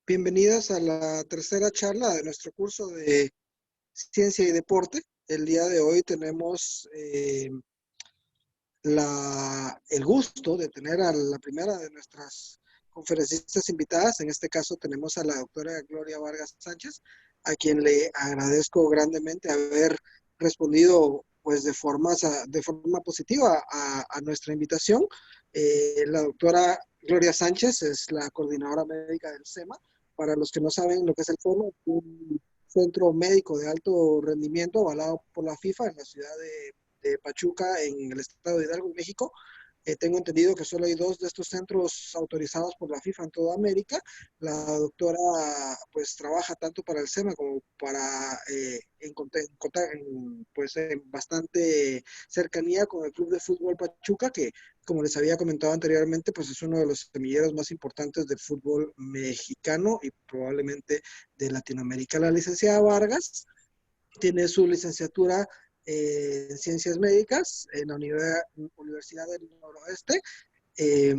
Bienvenidos a la tercera charla de nuestro curso de Ciencia y Deporte. El día de hoy tenemos el gusto de tener a la primera de nuestras conferencistas invitadas. En este caso tenemos a la doctora Gloria Vargas Sánchez, a quien le agradezco grandemente haber respondido pues de forma positiva a nuestra invitación. La doctora Gloria Sánchez es la coordinadora médica del SEMA. Para los que no saben lo que es el FOMA, un centro médico de alto rendimiento avalado por la FIFA en la ciudad de Pachuca, en el estado de Hidalgo, México. Tengo entendido que solo hay 2 de estos centros autorizados por la FIFA en toda América. La doctora pues trabaja tanto para el SEMA como para pues, en bastante cercanía con el Club de Fútbol Pachuca, que como les había comentado anteriormente, pues es uno de los semilleros más importantes del fútbol mexicano y probablemente de Latinoamérica. La licenciada Vargas tiene su licenciatura en Ciencias Médicas en la Universidad del Noroeste eh,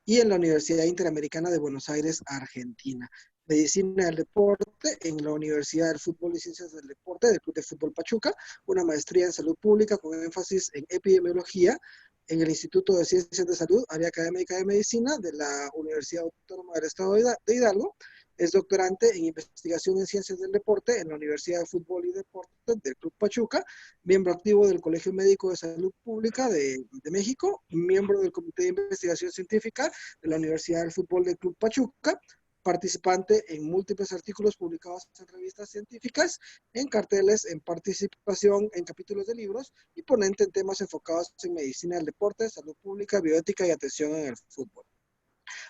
y en la Universidad Interamericana de Buenos Aires, Argentina. Medicina del Deporte en la Universidad del Fútbol y Ciencias del Deporte del Club de Fútbol Pachuca, una maestría en Salud Pública con énfasis en Epidemiología en el Instituto de Ciencias de Salud, Área Académica de Medicina de la Universidad Autónoma del Estado de Hidalgo. Es doctorante en investigación en ciencias del deporte en la Universidad de Fútbol y Deporte del Club Pachuca, miembro activo del Colegio Médico de Salud Pública de México, miembro del Comité de Investigación Científica de la Universidad del Fútbol del Club Pachuca, participante en múltiples artículos publicados en revistas científicas, en carteles, en participación en capítulos de libros y ponente en temas enfocados en medicina del deporte, salud pública, bioética y atención en el fútbol.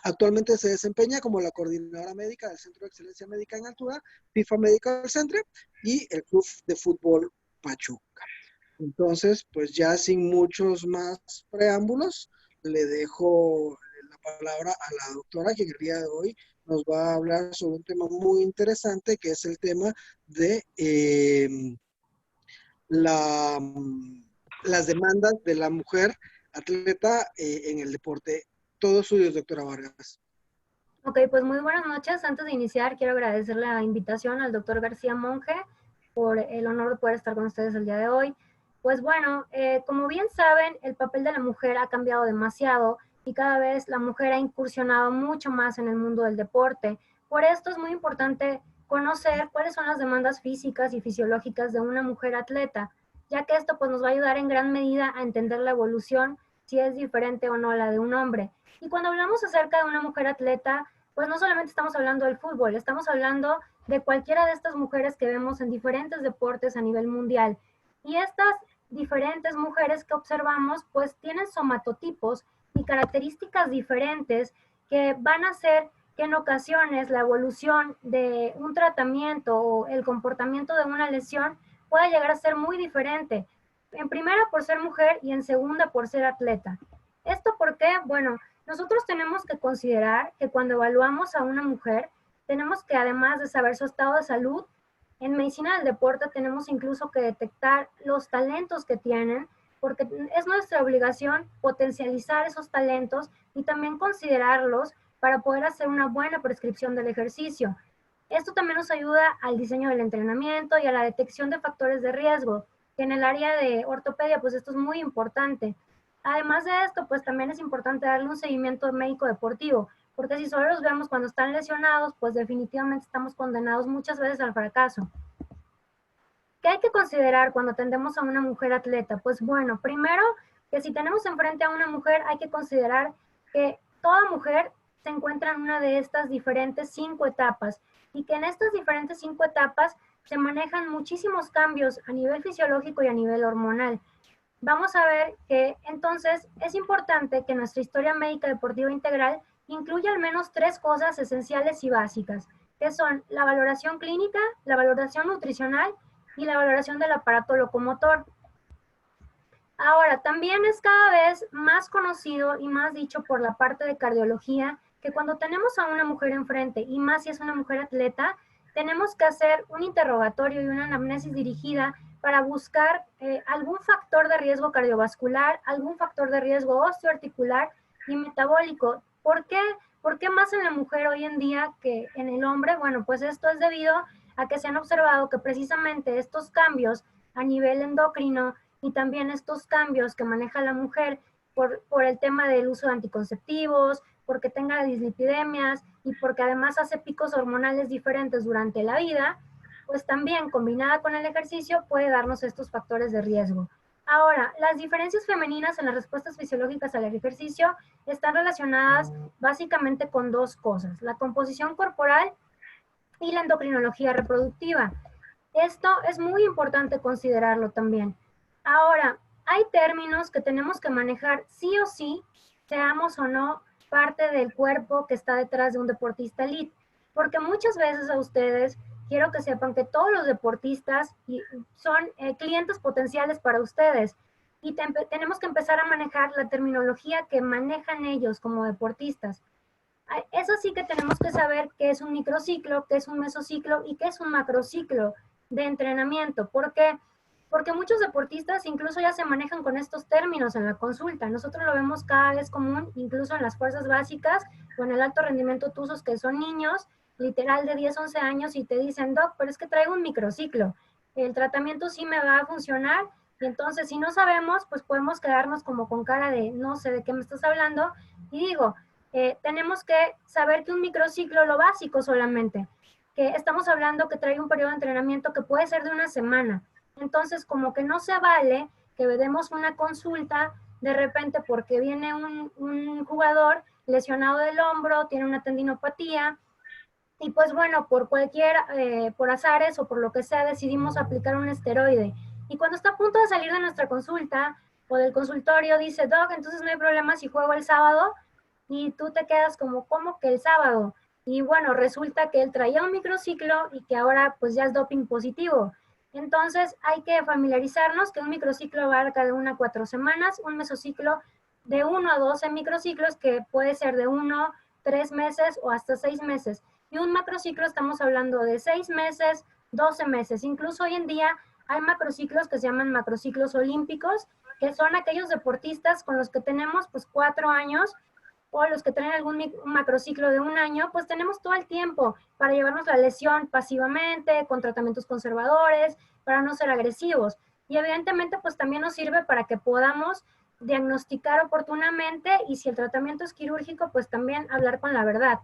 Actualmente se desempeña como la coordinadora médica del Centro de Excelencia Médica en Altura, FIFA Medical Center y el Club de Fútbol Pachuca. Entonces, pues ya sin muchos más preámbulos, le dejo la palabra a la doctora, que el día de hoy nos va a hablar sobre un tema muy interesante, que es el tema de la, las demandas de la mujer atleta en el deporte. Todo suyo, doctora Vargas. Ok, pues muy buenas noches. Antes de iniciar, quiero agradecer la invitación al doctor García Monge por el honor de poder estar con ustedes el día de hoy. Pues bueno, como bien saben, el papel de la mujer ha cambiado demasiado y cada vez la mujer ha incursionado mucho más en el mundo del deporte. Por esto es muy importante conocer cuáles son las demandas físicas y fisiológicas de una mujer atleta, ya que esto pues nos va a ayudar en gran medida a entender la evolución, si es diferente o no a la de un hombre. Y cuando hablamos acerca de una mujer atleta, pues no solamente estamos hablando del fútbol, estamos hablando de cualquiera de estas mujeres que vemos en diferentes deportes a nivel mundial. Y estas diferentes mujeres que observamos, pues tienen somatotipos y características diferentes que van a hacer que en ocasiones la evolución de un tratamiento o el comportamiento de una lesión pueda llegar a ser muy diferente. En primera por ser mujer y en segunda por ser atleta. ¿Esto por qué? Bueno, nosotros tenemos que considerar que cuando evaluamos a una mujer, tenemos que, además de saber su estado de salud, en medicina del deporte tenemos incluso que detectar los talentos que tienen, porque es nuestra obligación potencializar esos talentos y también considerarlos para poder hacer una buena prescripción del ejercicio. Esto también nos ayuda al diseño del entrenamiento y a la detección de factores de riesgo, que en el área de ortopedia, pues esto es muy importante. Además de esto, pues también es importante darle un seguimiento médico deportivo, porque si solo los vemos cuando están lesionados, pues definitivamente estamos condenados muchas veces al fracaso. ¿Qué hay que considerar cuando atendemos a una mujer atleta? Pues bueno, primero, que si tenemos enfrente a una mujer, hay que considerar que toda mujer se encuentra en una de estas diferentes 5 etapas y que en estas diferentes 5 etapas se manejan muchísimos cambios a nivel fisiológico y a nivel hormonal. Vamos a ver que entonces es importante que nuestra historia médica deportiva integral incluya al menos 3 cosas esenciales y básicas, que son la valoración clínica, la valoración nutricional y la valoración del aparato locomotor. Ahora, también es cada vez más conocido y más dicho por la parte de cardiología que cuando tenemos a una mujer enfrente, y más si es una mujer atleta, tenemos que hacer un interrogatorio y una anamnesis dirigida para buscar algún factor de riesgo cardiovascular, algún factor de riesgo osteoarticular y metabólico. ¿Por qué? ¿Por qué más en la mujer hoy en día que en el hombre? Bueno, pues esto es debido a que se han observado que precisamente estos cambios a nivel endocrino y también estos cambios que maneja la mujer por el tema del uso de anticonceptivos, porque tenga dislipidemias y porque además hace picos hormonales diferentes durante la vida, pues también combinada con el ejercicio puede darnos estos factores de riesgo. Ahora, las diferencias femeninas en las respuestas fisiológicas al ejercicio están relacionadas básicamente con dos cosas, la composición corporal y la endocrinología reproductiva. Esto es muy importante considerarlo también. Ahora, hay términos que tenemos que manejar sí o sí, seamos o no parte del cuerpo que está detrás de un deportista elite, porque muchas veces a ustedes quiero que sepan que todos los deportistas son clientes potenciales para ustedes y tenemos que empezar a manejar la terminología que manejan ellos como deportistas. Es así que tenemos que saber qué es un microciclo, qué es un mesociclo y qué es un macrociclo de entrenamiento. ¿Por qué? Porque muchos deportistas incluso ya se manejan con estos términos en la consulta. Nosotros lo vemos cada vez común, incluso en las fuerzas básicas o en el alto rendimiento tuzos, que son niños, literal de 10, 11 años, y te dicen, doc, pero es que traigo un microciclo. El tratamiento sí me va a funcionar. Y entonces, si no sabemos, pues podemos quedarnos como con cara de no sé de qué me estás hablando. Y digo, tenemos que saber que un microciclo, lo básico solamente, que estamos hablando que trae un periodo de entrenamiento que puede ser de una semana. Entonces, como que no se vale que demos una consulta de repente porque viene un jugador lesionado del hombro, tiene una tendinopatía, y pues bueno, por cualquier, por azares o por lo que sea, decidimos aplicar un esteroide. Y cuando está a punto de salir de nuestra consulta o del consultorio, dice, doc, entonces no hay problema si juego el sábado, y tú te quedas como, ¿cómo que el sábado? Y bueno, resulta que él traía un microciclo y que ahora pues ya es doping positivo. Entonces hay que familiarizarnos que un microciclo abarca de 1 a 4 semanas, un mesociclo de 1 a 12 microciclos, que puede ser de 1, 3 meses o hasta 6 meses. Y un macrociclo estamos hablando de 6 meses, 12 meses. Incluso hoy en día hay macrociclos que se llaman macrociclos olímpicos, que son aquellos deportistas con los que tenemos pues 4 años, o los que traen algún macrociclo de 1 año, pues tenemos todo el tiempo para llevarnos la lesión pasivamente, con tratamientos conservadores, para no ser agresivos. Y evidentemente, pues también nos sirve para que podamos diagnosticar oportunamente, y si el tratamiento es quirúrgico, pues también hablar con la verdad.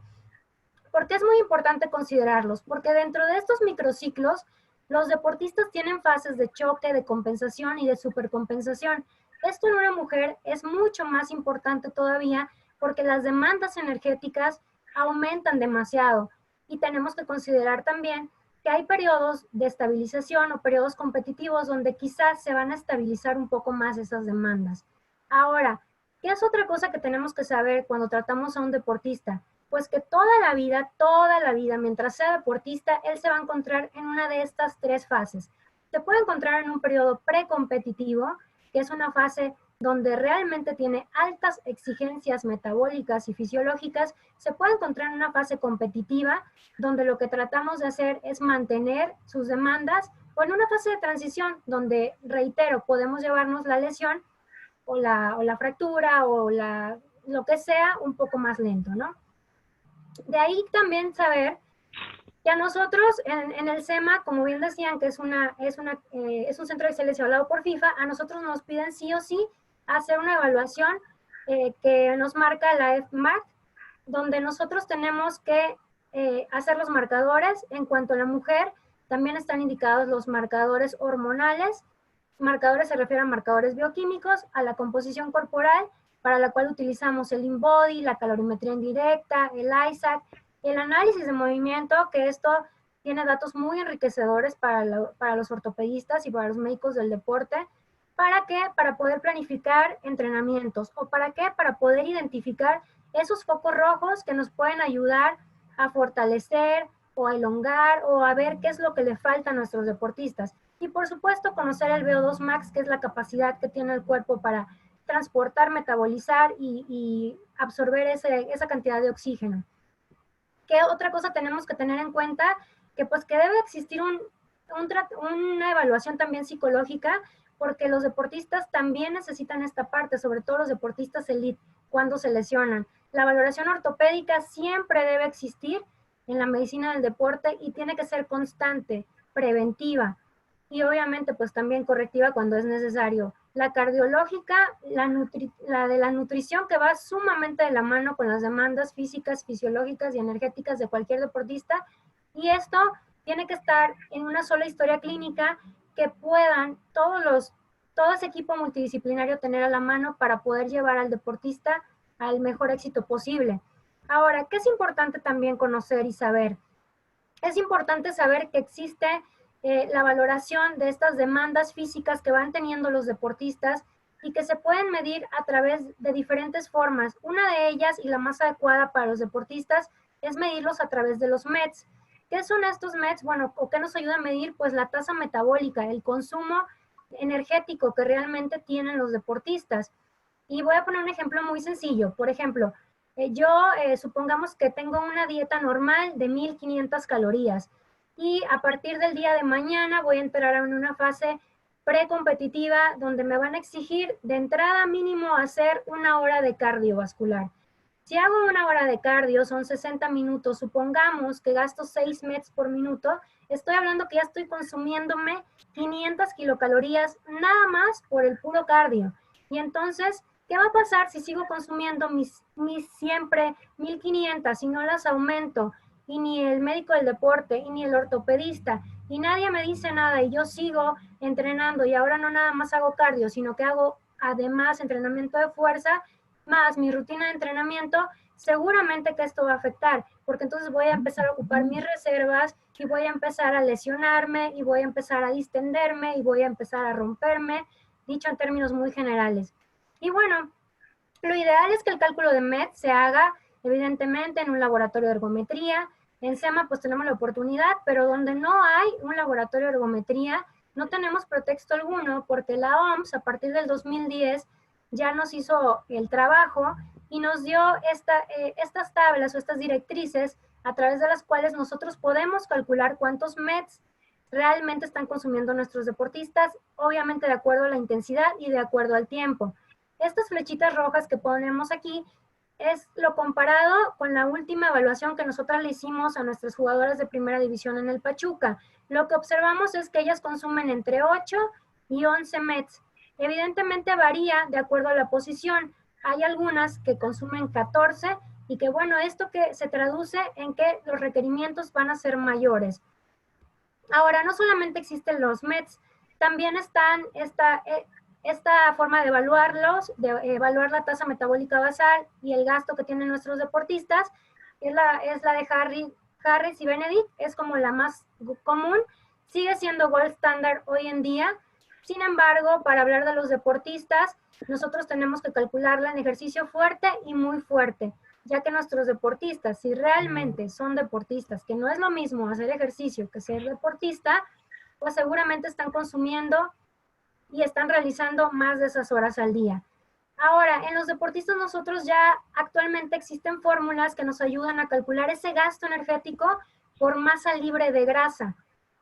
¿Por qué es muy importante considerarlos? Porque dentro de estos microciclos, los deportistas tienen fases de choque, de compensación y de supercompensación. Esto en una mujer es mucho más importante todavía porque las demandas energéticas aumentan demasiado, y tenemos que considerar también que hay periodos de estabilización o periodos competitivos donde quizás se van a estabilizar un poco más esas demandas. Ahora, ¿qué es otra cosa que tenemos que saber cuando tratamos a un deportista? Pues que toda la vida, mientras sea deportista, él se va a encontrar en una de estas tres fases. Se puede encontrar en un periodo precompetitivo, que es una fase donde realmente tiene altas exigencias metabólicas y fisiológicas. Se puede encontrar en una fase competitiva, donde lo que tratamos de hacer es mantener sus demandas, o en una fase de transición, donde, reitero, podemos llevarnos la lesión o la fractura o lo que sea un poco más lento, ¿no? De ahí también saber que a nosotros en el SEMA, como bien decían, que es un centro de excelencia hablado por FIFA, a nosotros nos piden sí o sí hacer una evaluación que nos marca la FMAC, donde nosotros tenemos que hacer los marcadores. En cuanto a la mujer, también están indicados los marcadores hormonales. Marcadores se refieren a marcadores bioquímicos, a la composición corporal, para la cual utilizamos el InBody, la calorimetría indirecta, el ISAC, el análisis de movimiento, que esto tiene datos muy enriquecedores para los ortopedistas y para los médicos del deporte. ¿Para qué? Para poder planificar entrenamientos. ¿O para qué? Para poder identificar esos focos rojos que nos pueden ayudar a fortalecer o a elongar o a ver qué es lo que le falta a nuestros deportistas. Y por supuesto conocer el VO2 max, que es la capacidad que tiene el cuerpo para transportar, metabolizar y absorber esa cantidad de oxígeno. ¿Qué otra cosa tenemos que tener en cuenta? Que pues que debe existir una evaluación también psicológica, porque los deportistas también necesitan esta parte, sobre todo los deportistas elite, cuando se lesionan. la valoración ortopédica siempre debe existir en la medicina del deporte y tiene que ser constante, preventiva y obviamente pues también correctiva cuando es necesario. La cardiológica, la de la nutrición que va sumamente de la mano con las demandas físicas, fisiológicas y energéticas de cualquier deportista y esto tiene que estar en una sola historia clínica que puedan todo ese equipo multidisciplinario tener a la mano para poder llevar al deportista al mejor éxito posible. Ahora, ¿qué es importante también conocer y saber? Es importante saber que existe la valoración de estas demandas físicas que van teniendo los deportistas y que se pueden medir a través de diferentes formas. Una de ellas y la más adecuada para los deportistas es medirlos a través de los METs. ¿Qué son estos METs? Bueno, ¿o qué nos ayuda a medir? Pues la tasa metabólica, el consumo energético que realmente tienen los deportistas. Y voy a poner un ejemplo muy sencillo. Por ejemplo, yo supongamos que tengo una dieta normal de 1500 calorías y a partir del día de mañana voy a entrar en una fase precompetitiva donde me van a exigir de entrada mínimo hacer una hora de cardiovascular. Si hago una hora de cardio, son 60 minutos, supongamos que gasto 6 METs por minuto, estoy hablando que ya estoy consumiéndome 500 kilocalorías nada más por el puro cardio. Y entonces, ¿qué va a pasar si sigo consumiendo mis siempre 1500 y no las aumento? Y ni el médico del deporte, y ni el ortopedista, y nadie me dice nada, y yo sigo entrenando, y ahora no nada más hago cardio, sino que hago además entrenamiento de fuerza, más mi rutina de entrenamiento, seguramente que esto va a afectar, porque entonces voy a empezar a ocupar mis reservas y voy a empezar a lesionarme y voy a empezar a distenderme y voy a empezar a romperme, dicho en términos muy generales. Y bueno, lo ideal es que el cálculo de MET se haga evidentemente en un laboratorio de ergometría. En SEMA pues tenemos la oportunidad, pero donde no hay un laboratorio de ergometría, no tenemos pretexto alguno porque la OMS a partir del 2010 ya nos hizo el trabajo y nos dio estas tablas o estas directrices a través de las cuales nosotros podemos calcular cuántos METs realmente están consumiendo nuestros deportistas, obviamente de acuerdo a la intensidad y de acuerdo al tiempo. Estas flechitas rojas que ponemos aquí es lo comparado con la última evaluación que nosotros le hicimos a nuestras jugadoras de primera división en el Pachuca. Lo que observamos es que ellas consumen entre 8 y 11 METs. Evidentemente varía de acuerdo a la posición. Hay algunas que consumen 14 y que bueno, esto que se traduce en que los requerimientos van a ser mayores. Ahora, no solamente existen los METs, también están esta forma de evaluarlos, de evaluar la tasa metabólica basal y el gasto que tienen nuestros deportistas, es la de Harris y Benedict, es como la más común, sigue siendo gold standard hoy en día. Sin embargo, para hablar de los deportistas, nosotros tenemos que calcularla en ejercicio fuerte y muy fuerte, ya que nuestros deportistas, si realmente son deportistas, que no es lo mismo hacer ejercicio que ser deportista, pues seguramente están consumiendo y están realizando más de esas horas al día. Ahora, en los deportistas nosotros ya actualmente existen fórmulas que nos ayudan a calcular ese gasto energético por masa libre de grasa.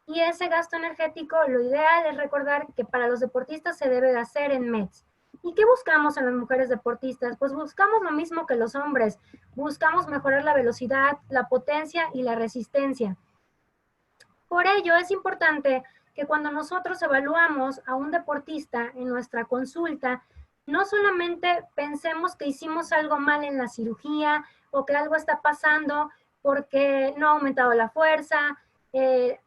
Y ese gasto energético, lo ideal es recordar que para los deportistas se debe de hacer en METs. ¿Y qué buscamos en las mujeres deportistas? Pues buscamos lo mismo que los hombres. Buscamos mejorar la velocidad, la potencia y la resistencia. Por ello es importante que cuando nosotros evaluamos a un deportista en nuestra consulta, no solamente pensemos que hicimos algo mal en la cirugía o que algo está pasando porque no ha aumentado la fuerza,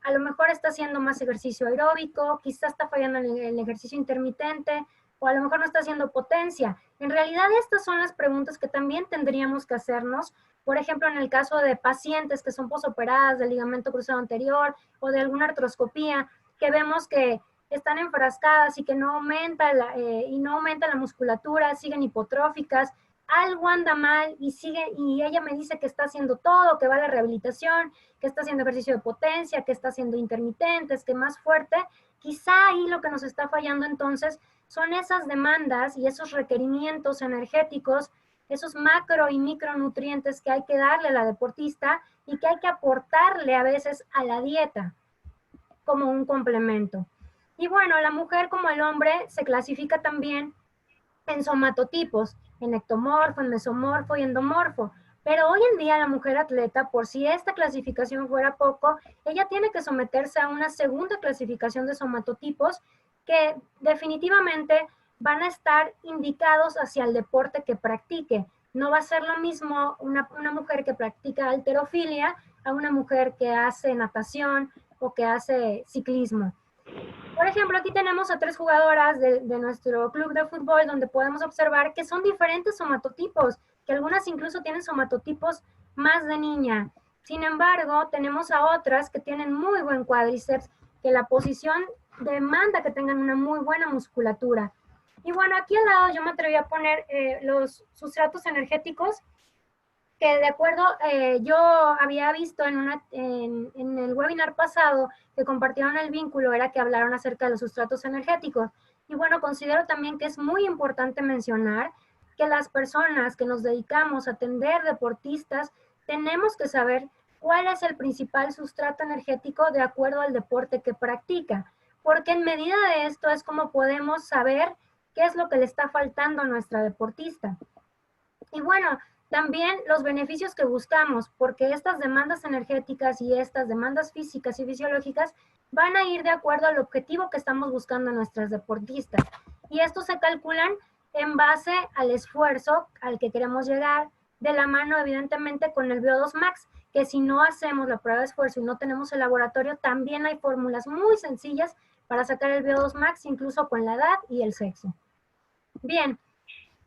a lo mejor está haciendo más ejercicio aeróbico, quizás está fallando en el ejercicio intermitente o a lo mejor no está haciendo potencia. En realidad estas son las preguntas que también tendríamos que hacernos. Por ejemplo, en el caso de pacientes que son posoperadas del ligamento cruzado anterior o de alguna artroscopía, que vemos que están enfrascadas y que no aumenta la musculatura, siguen hipotróficas, algo anda mal y ella me dice que está haciendo todo, que va a la rehabilitación, que está haciendo ejercicio de potencia, que está haciendo intermitentes, que más fuerte, quizá ahí lo que nos está fallando entonces son esas demandas y esos requerimientos energéticos, esos macro y micronutrientes que hay que darle a la deportista y que hay que aportarle a veces a la dieta como un complemento. Y bueno, la mujer como el hombre se clasifica también en somatotipos. en ectomorfo, en mesomorfo y endomorfo. Pero hoy en día la mujer atleta, por si esta clasificación fuera poco, ella tiene que someterse a una segunda clasificación de somatotipos que definitivamente van a estar indicados hacia el deporte que practique. No va a ser lo mismo una mujer que practica halterofilia a una mujer que hace natación o que hace ciclismo. Por ejemplo, aquí tenemos a 3 jugadoras de nuestro club de fútbol donde podemos observar que son diferentes somatotipos, que algunas incluso tienen somatotipos más de niña. Sin embargo, tenemos a otras que tienen muy buen cuádriceps, que la posición demanda que tengan una muy buena musculatura. Y bueno, aquí al lado yo me atreví a poner los sustratos energéticos que de acuerdo, yo había visto en el webinar pasado que compartieron el vínculo, era que hablaron acerca de los sustratos energéticos. Y bueno, considero también que es muy importante mencionar que las personas que nos dedicamos a atender deportistas tenemos que saber cuál es el principal sustrato energético de acuerdo al deporte que practica, porque en medida de esto es como podemos saber qué es lo que le está faltando a nuestra deportista. Y bueno, también los beneficios que buscamos, porque estas demandas energéticas y estas demandas físicas y fisiológicas van a ir de acuerdo al objetivo que estamos buscando en nuestras deportistas. Y estos se calculan en base al esfuerzo al que queremos llegar, de la mano evidentemente con el VO2 Max, que si no hacemos la prueba de esfuerzo y no tenemos el laboratorio, también hay fórmulas muy sencillas para sacar el VO2 Max, incluso con la edad y el sexo. Bien,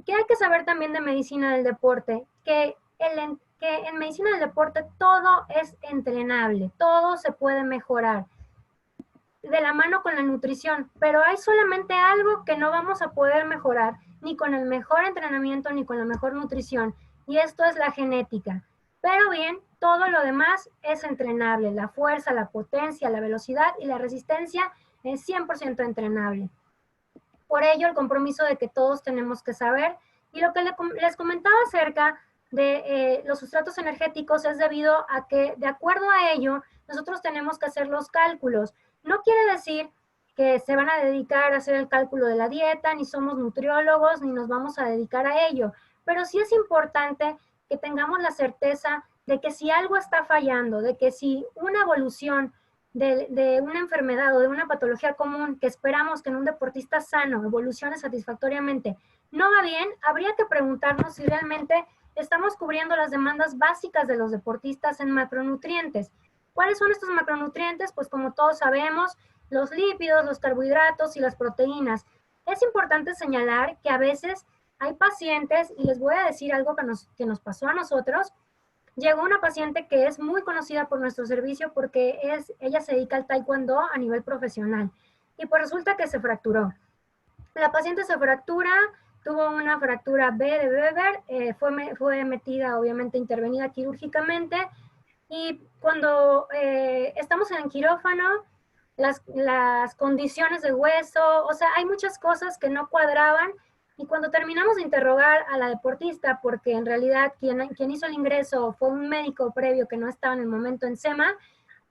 ¿qué hay que saber también de medicina del deporte? Que en medicina del deporte todo es entrenable, todo se puede mejorar de la mano con la nutrición, pero hay solamente algo que no vamos a poder mejorar, ni con el mejor entrenamiento, ni con la mejor nutrición, y esto es la genética. Pero bien, todo lo demás es entrenable, la fuerza, la potencia, la velocidad y la resistencia es 100% entrenable. Por ello, el compromiso de que todos tenemos que saber. Y lo que les comentaba acerca de los sustratos energéticos es debido a que, de acuerdo a ello, nosotros tenemos que hacer los cálculos. No quiere decir que se van a dedicar a hacer el cálculo de la dieta, ni somos nutriólogos, ni nos vamos a dedicar a ello. Pero sí es importante que tengamos la certeza de que si algo está fallando, de que si una evolución de una enfermedad o de una patología común que esperamos que en un deportista sano evolucione satisfactoriamente no va bien, habría que preguntarnos si realmente estamos cubriendo las demandas básicas de los deportistas en macronutrientes. ¿Cuáles son estos macronutrientes? Pues como todos sabemos, los lípidos, los carbohidratos y las proteínas. Es importante señalar que a veces hay pacientes, y les voy a decir algo que nos pasó a nosotros. Llegó una paciente que es muy conocida por nuestro servicio porque ella se dedica al taekwondo a nivel profesional. Y pues resulta que se fracturó. La paciente se fractura, tuvo una fractura B de Weber, fue metida, obviamente, intervenida quirúrgicamente. Y cuando estamos en el quirófano, las condiciones del hueso, o sea, hay muchas cosas que no cuadraban. Y cuando terminamos de interrogar a la deportista, porque en realidad quien hizo el ingreso fue un médico previo que no estaba en el momento en SEMA,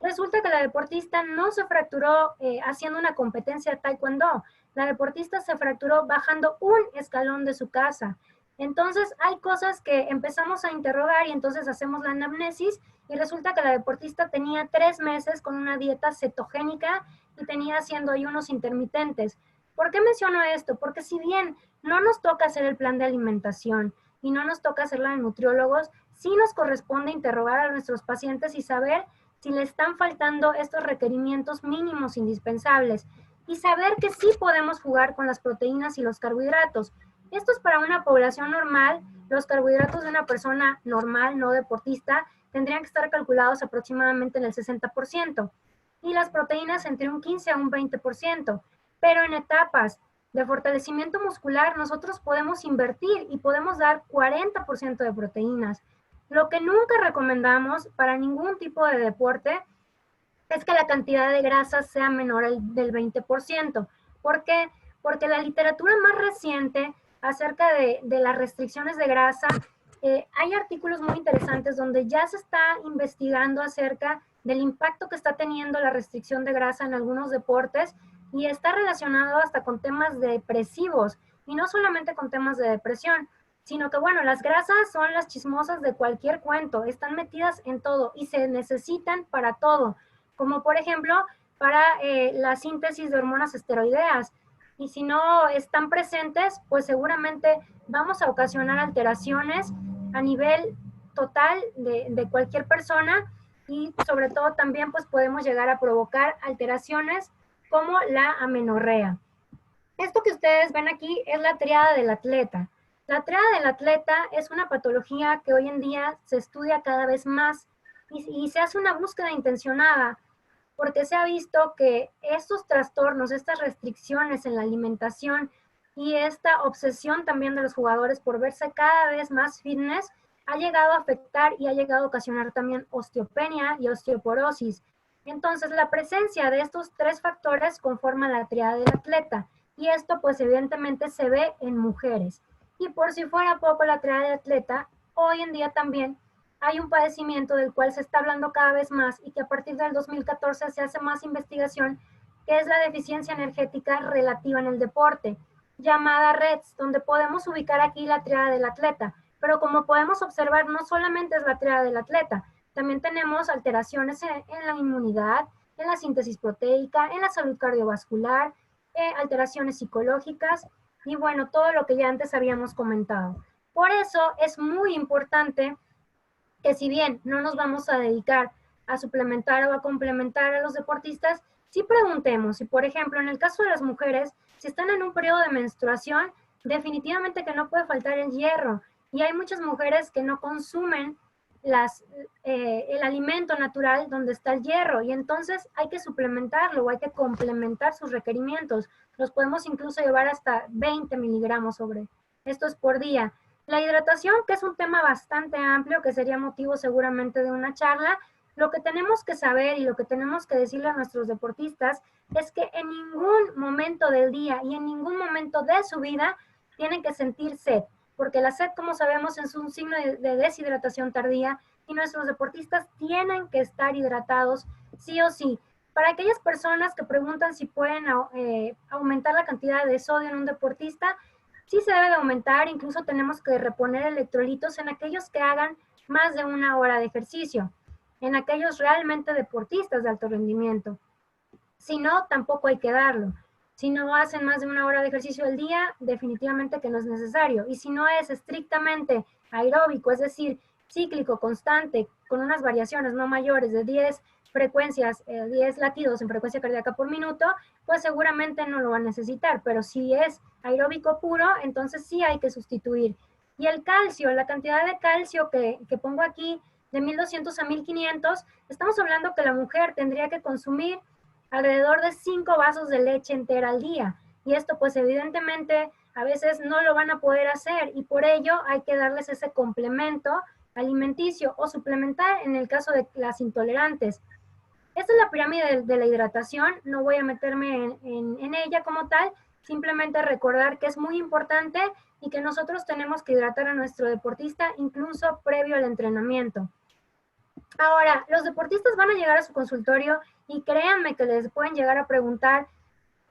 resulta que la deportista no se fracturó haciendo una competencia de taekwondo. La deportista se fracturó bajando un escalón de su casa. Entonces hay cosas que empezamos a interrogar y entonces hacemos la anamnesis y resulta que la deportista tenía 3 meses con una dieta cetogénica y tenía haciendo ayunos intermitentes. ¿Por qué menciono esto? Porque si bien no nos toca hacer el plan de alimentación y no nos toca hacerlo de nutriólogos, sí nos corresponde interrogar a nuestros pacientes y saber si le están faltando estos requerimientos mínimos indispensables y saber que sí podemos jugar con las proteínas y los carbohidratos. Esto es para una población normal. Los carbohidratos de una persona normal, no deportista, tendrían que estar calculados aproximadamente en el 60% y las proteínas entre un 15 a un 20%. Pero en etapas de fortalecimiento muscular nosotros podemos invertir y podemos dar 40% de proteínas. Lo que nunca recomendamos para ningún tipo de deporte es que la cantidad de grasas sea menor del 20%. ¿Por qué? Porque la literatura más reciente acerca de las restricciones de grasa, hay artículos muy interesantes donde ya se está investigando acerca del impacto que está teniendo la restricción de grasa en algunos deportes y está relacionado hasta con temas depresivos y no solamente con temas de depresión. sino que bueno, las grasas son las chismosas de cualquier cuento, están metidas en todo y se necesitan para todo, como por ejemplo para la síntesis de hormonas esteroideas. Y si no están presentes, pues seguramente vamos a ocasionar alteraciones a nivel total de cualquier persona, y sobre todo también pues podemos llegar a provocar alteraciones como la amenorrea. Esto que ustedes ven aquí es la triada del atleta. La triada del atleta es una patología que hoy en día se estudia cada vez más y se hace una búsqueda intencionada, porque se ha visto que estos trastornos, estas restricciones en la alimentación y esta obsesión también de los jugadores por verse cada vez más fitness ha llegado a afectar y ha llegado a ocasionar también osteopenia y osteoporosis. Entonces, la presencia de estos tres factores conforma la triada del atleta, y esto pues evidentemente se ve en mujeres. Y por si fuera poco la triada del atleta, hoy en día también hay un padecimiento del cual se está hablando cada vez más y que a partir del 2014 se hace más investigación, que es la deficiencia energética relativa en el deporte, llamada REDS, donde podemos ubicar aquí la triada del atleta. Pero como podemos observar, no solamente es la triada del atleta, también tenemos alteraciones en la inmunidad, en la síntesis proteica, en la salud cardiovascular, alteraciones psicológicas y bueno, todo lo que ya antes habíamos comentado. Por eso es muy importante que si bien no nos vamos a dedicar a suplementar o a complementar a los deportistas, sí preguntemos si, por ejemplo, en el caso de las mujeres, si están en un periodo de menstruación, definitivamente que no puede faltar el hierro. Y hay muchas mujeres que no consumen el alimento natural donde está el hierro, y entonces hay que suplementarlo o hay que complementar sus requerimientos. Los podemos incluso llevar hasta 20 miligramos sobre. Esto es por día. La hidratación, que es un tema bastante amplio, que sería motivo seguramente de una charla, lo que tenemos que saber y lo que tenemos que decirle a nuestros deportistas es que en ningún momento del día y en ningún momento de su vida tienen que sentir sed, porque la sed, como sabemos, es un signo de deshidratación tardía, y nuestros deportistas tienen que estar hidratados sí o sí. Para aquellas personas que preguntan si pueden aumentar la cantidad de sodio en un deportista, sí se debe de aumentar, incluso tenemos que reponer electrolitos en aquellos que hagan más de una hora de ejercicio, en aquellos realmente deportistas de alto rendimiento. Si no, tampoco hay que darlo. Si no hacen más de una hora de ejercicio al día, definitivamente que no es necesario. Y si no es estrictamente aeróbico, es decir, cíclico, constante, con unas variaciones no mayores de 10 frecuencias, 10 latidos en frecuencia cardíaca por minuto, pues seguramente no lo va a necesitar. Pero si es aeróbico puro, entonces sí hay que sustituir. Y el calcio, la cantidad de calcio que pongo aquí, de 1200 a 1500, estamos hablando que la mujer tendría que consumir alrededor de 5 vasos de leche entera al día. Y esto pues evidentemente a veces no lo van a poder hacer, y por ello hay que darles ese complemento alimenticio o suplementar en el caso de las intolerantes. Esta es la pirámide de la hidratación, no voy a meterme en ella como tal, simplemente recordar que es muy importante y que nosotros tenemos que hidratar a nuestro deportista incluso previo al entrenamiento. Ahora, los deportistas van a llegar a su consultorio y créanme que les pueden llegar a preguntar: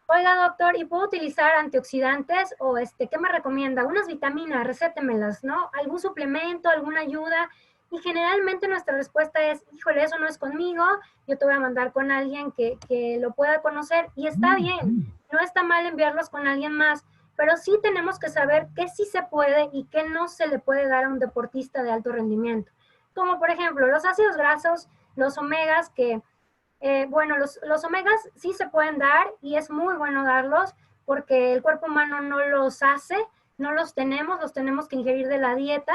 oiga, doctor, ¿y puedo utilizar antioxidantes? O ¿qué me recomienda? Unas vitaminas, recétemelas, ¿no? ¿Algún suplemento, alguna ayuda? Y generalmente nuestra respuesta es: híjole, eso no es conmigo, yo te voy a mandar con alguien que lo pueda conocer. Y está bien, no está mal enviarlos con alguien más, pero sí tenemos que saber qué sí se puede y qué no se le puede dar a un deportista de alto rendimiento. Como por ejemplo, los ácidos grasos, los omegas, que bueno, los omegas sí se pueden dar y es muy bueno darlos porque el cuerpo humano no los hace, no los tenemos que ingerir de la dieta.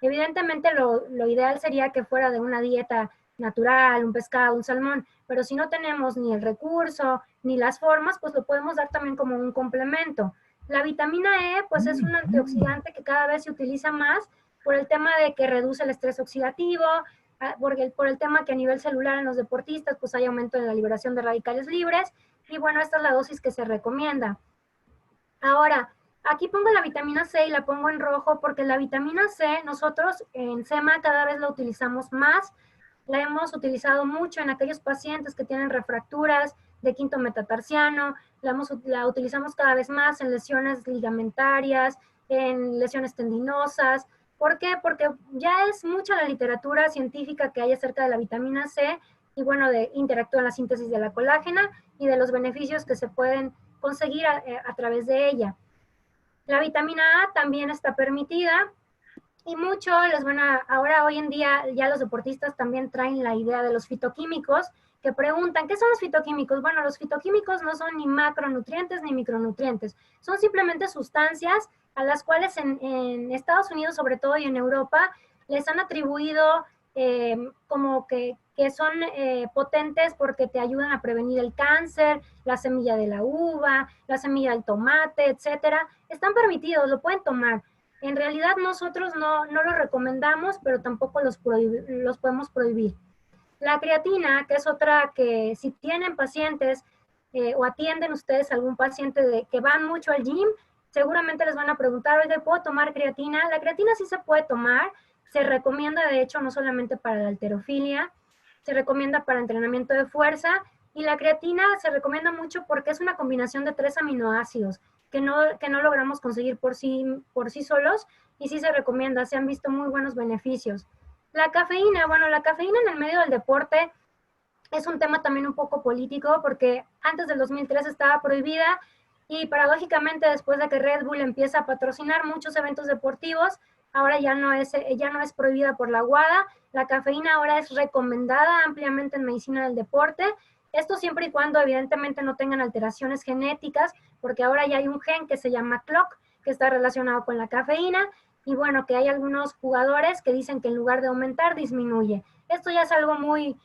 Evidentemente lo ideal sería que fuera de una dieta natural, un pescado, un salmón, pero si no tenemos ni el recurso ni las formas, pues lo podemos dar también como un complemento. La vitamina E, pues es un antioxidante que cada vez se utiliza más por el tema de que reduce el estrés oxidativo, por el tema que a nivel celular en los deportistas pues hay aumento en la liberación de radicales libres, y bueno, esta es la dosis que se recomienda. Ahora, aquí pongo la vitamina C y la pongo en rojo porque la vitamina C nosotros en SEMA cada vez la utilizamos más, la hemos utilizado mucho en aquellos pacientes que tienen refracturas de quinto metatarsiano, la utilizamos cada vez más en lesiones ligamentarias, en lesiones tendinosas. ¿Por qué? Porque ya es mucha la literatura científica que hay acerca de la vitamina C y bueno, interactúa en la síntesis de la colágena y de los beneficios que se pueden conseguir a través de ella. La vitamina A también está permitida y mucho ahora hoy en día ya los deportistas también traen la idea de los fitoquímicos, que preguntan, ¿qué son los fitoquímicos? Bueno, los fitoquímicos no son ni macronutrientes ni micronutrientes, son simplemente sustancias a las cuales en Estados Unidos sobre todo y en Europa les han atribuido como que son potentes porque te ayudan a prevenir el cáncer, la semilla de la uva, la semilla del tomate, etcétera. Están permitidos, lo pueden tomar. En realidad nosotros no los recomendamos, pero tampoco los podemos prohibir. La creatina, que es otra que si tienen pacientes o atienden ustedes a algún paciente que van mucho al gym, seguramente les van a preguntar, oye, ¿puedo tomar creatina? La creatina sí se puede tomar, se recomienda de hecho no solamente para la halterofilia, se recomienda para entrenamiento de fuerza y la creatina se recomienda mucho porque es una combinación de 3 aminoácidos que no logramos conseguir por sí solos y sí se recomienda, se han visto muy buenos beneficios. La cafeína, bueno, la cafeína en el medio del deporte es un tema también un poco político porque antes del 2003 estaba prohibida y paradójicamente después de que Red Bull empieza a patrocinar muchos eventos deportivos, ahora ya no es prohibida por la WADA. La cafeína ahora es recomendada ampliamente en medicina del deporte. Esto siempre y cuando evidentemente no tengan alteraciones genéticas, porque ahora ya hay un gen que se llama clock, que está relacionado con la cafeína, y bueno, que hay algunos jugadores que dicen que en lugar de aumentar, disminuye. Esto ya es algo muy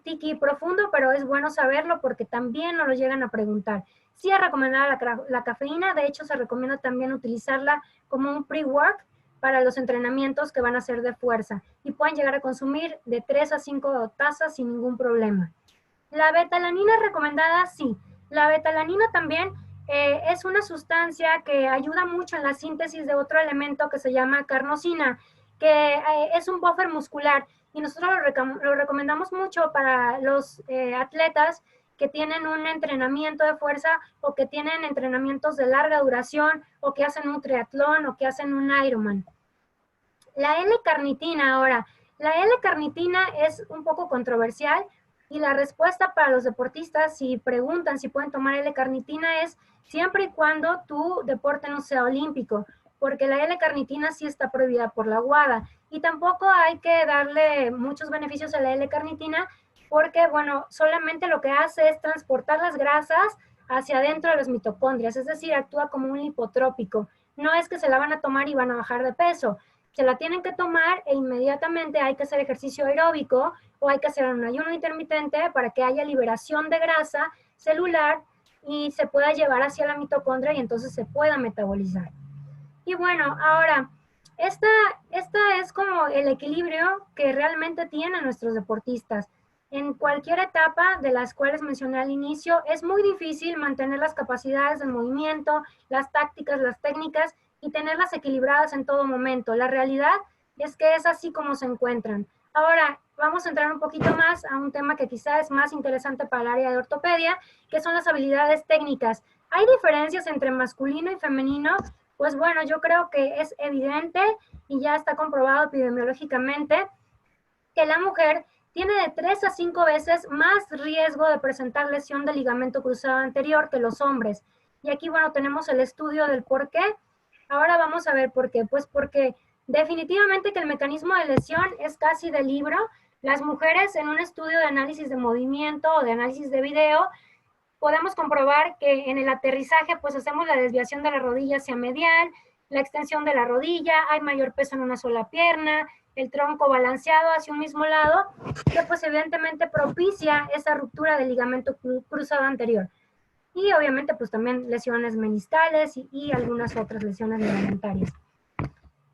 tiki y profundo, pero es bueno saberlo porque también nos lo llegan a preguntar. Sí es recomendada la cafeína, de hecho se recomienda también utilizarla como un pre-work para los entrenamientos que van a ser de fuerza y pueden llegar a consumir de 3 a 5 tazas sin ningún problema. ¿La betalanina es recomendada? Sí. La betalanina también es una sustancia que ayuda mucho en la síntesis de otro elemento que se llama carnosina, que es un buffer muscular y nosotros lo recomendamos mucho para los atletas que tienen un entrenamiento de fuerza o que tienen entrenamientos de larga duración o que hacen un triatlón o que hacen un Ironman. La L-carnitina ahora. La L-carnitina es un poco controversial y la respuesta para los deportistas, si preguntan si pueden tomar L-carnitina, es siempre y cuando tu deporte no sea olímpico, porque la L-carnitina sí está prohibida por la WADA. Y tampoco hay que darle muchos beneficios a la L-carnitina, porque, bueno, solamente lo que hace es transportar las grasas hacia adentro de las mitocondrias, es decir, actúa como un lipotrópico. No es que se la van a tomar y van a bajar de peso, se la tienen que tomar e inmediatamente hay que hacer ejercicio aeróbico o hay que hacer un ayuno intermitente para que haya liberación de grasa celular y se pueda llevar hacia la mitocondria y entonces se pueda metabolizar. Y bueno, ahora, esta es como el equilibrio que realmente tienen nuestros deportistas. En cualquier etapa de las cuales mencioné al inicio, es muy difícil mantener las capacidades del movimiento, las tácticas, las técnicas y tenerlas equilibradas en todo momento. La realidad es que es así como se encuentran. Ahora, vamos a entrar un poquito más a un tema que quizá es más interesante para el área de ortopedia, que son las habilidades técnicas. ¿Hay diferencias entre masculino y femenino? Pues bueno, yo creo que es evidente y ya está comprobado epidemiológicamente que la mujer tiene de 3 a 5 veces más riesgo de presentar lesión del ligamento cruzado anterior que los hombres. Y aquí, bueno, tenemos el estudio del por qué. Ahora vamos a ver por qué. Pues porque definitivamente que el mecanismo de lesión es casi de libro. Las mujeres en un estudio de análisis de movimiento o de análisis de video, podemos comprobar que en el aterrizaje pues hacemos la desviación de la rodilla hacia medial, la extensión de la rodilla, hay mayor peso en una sola pierna, el tronco balanceado hacia un mismo lado, que pues evidentemente propicia esa ruptura del ligamento cruzado anterior. Y obviamente pues también lesiones meniscales y algunas otras lesiones ligamentarias.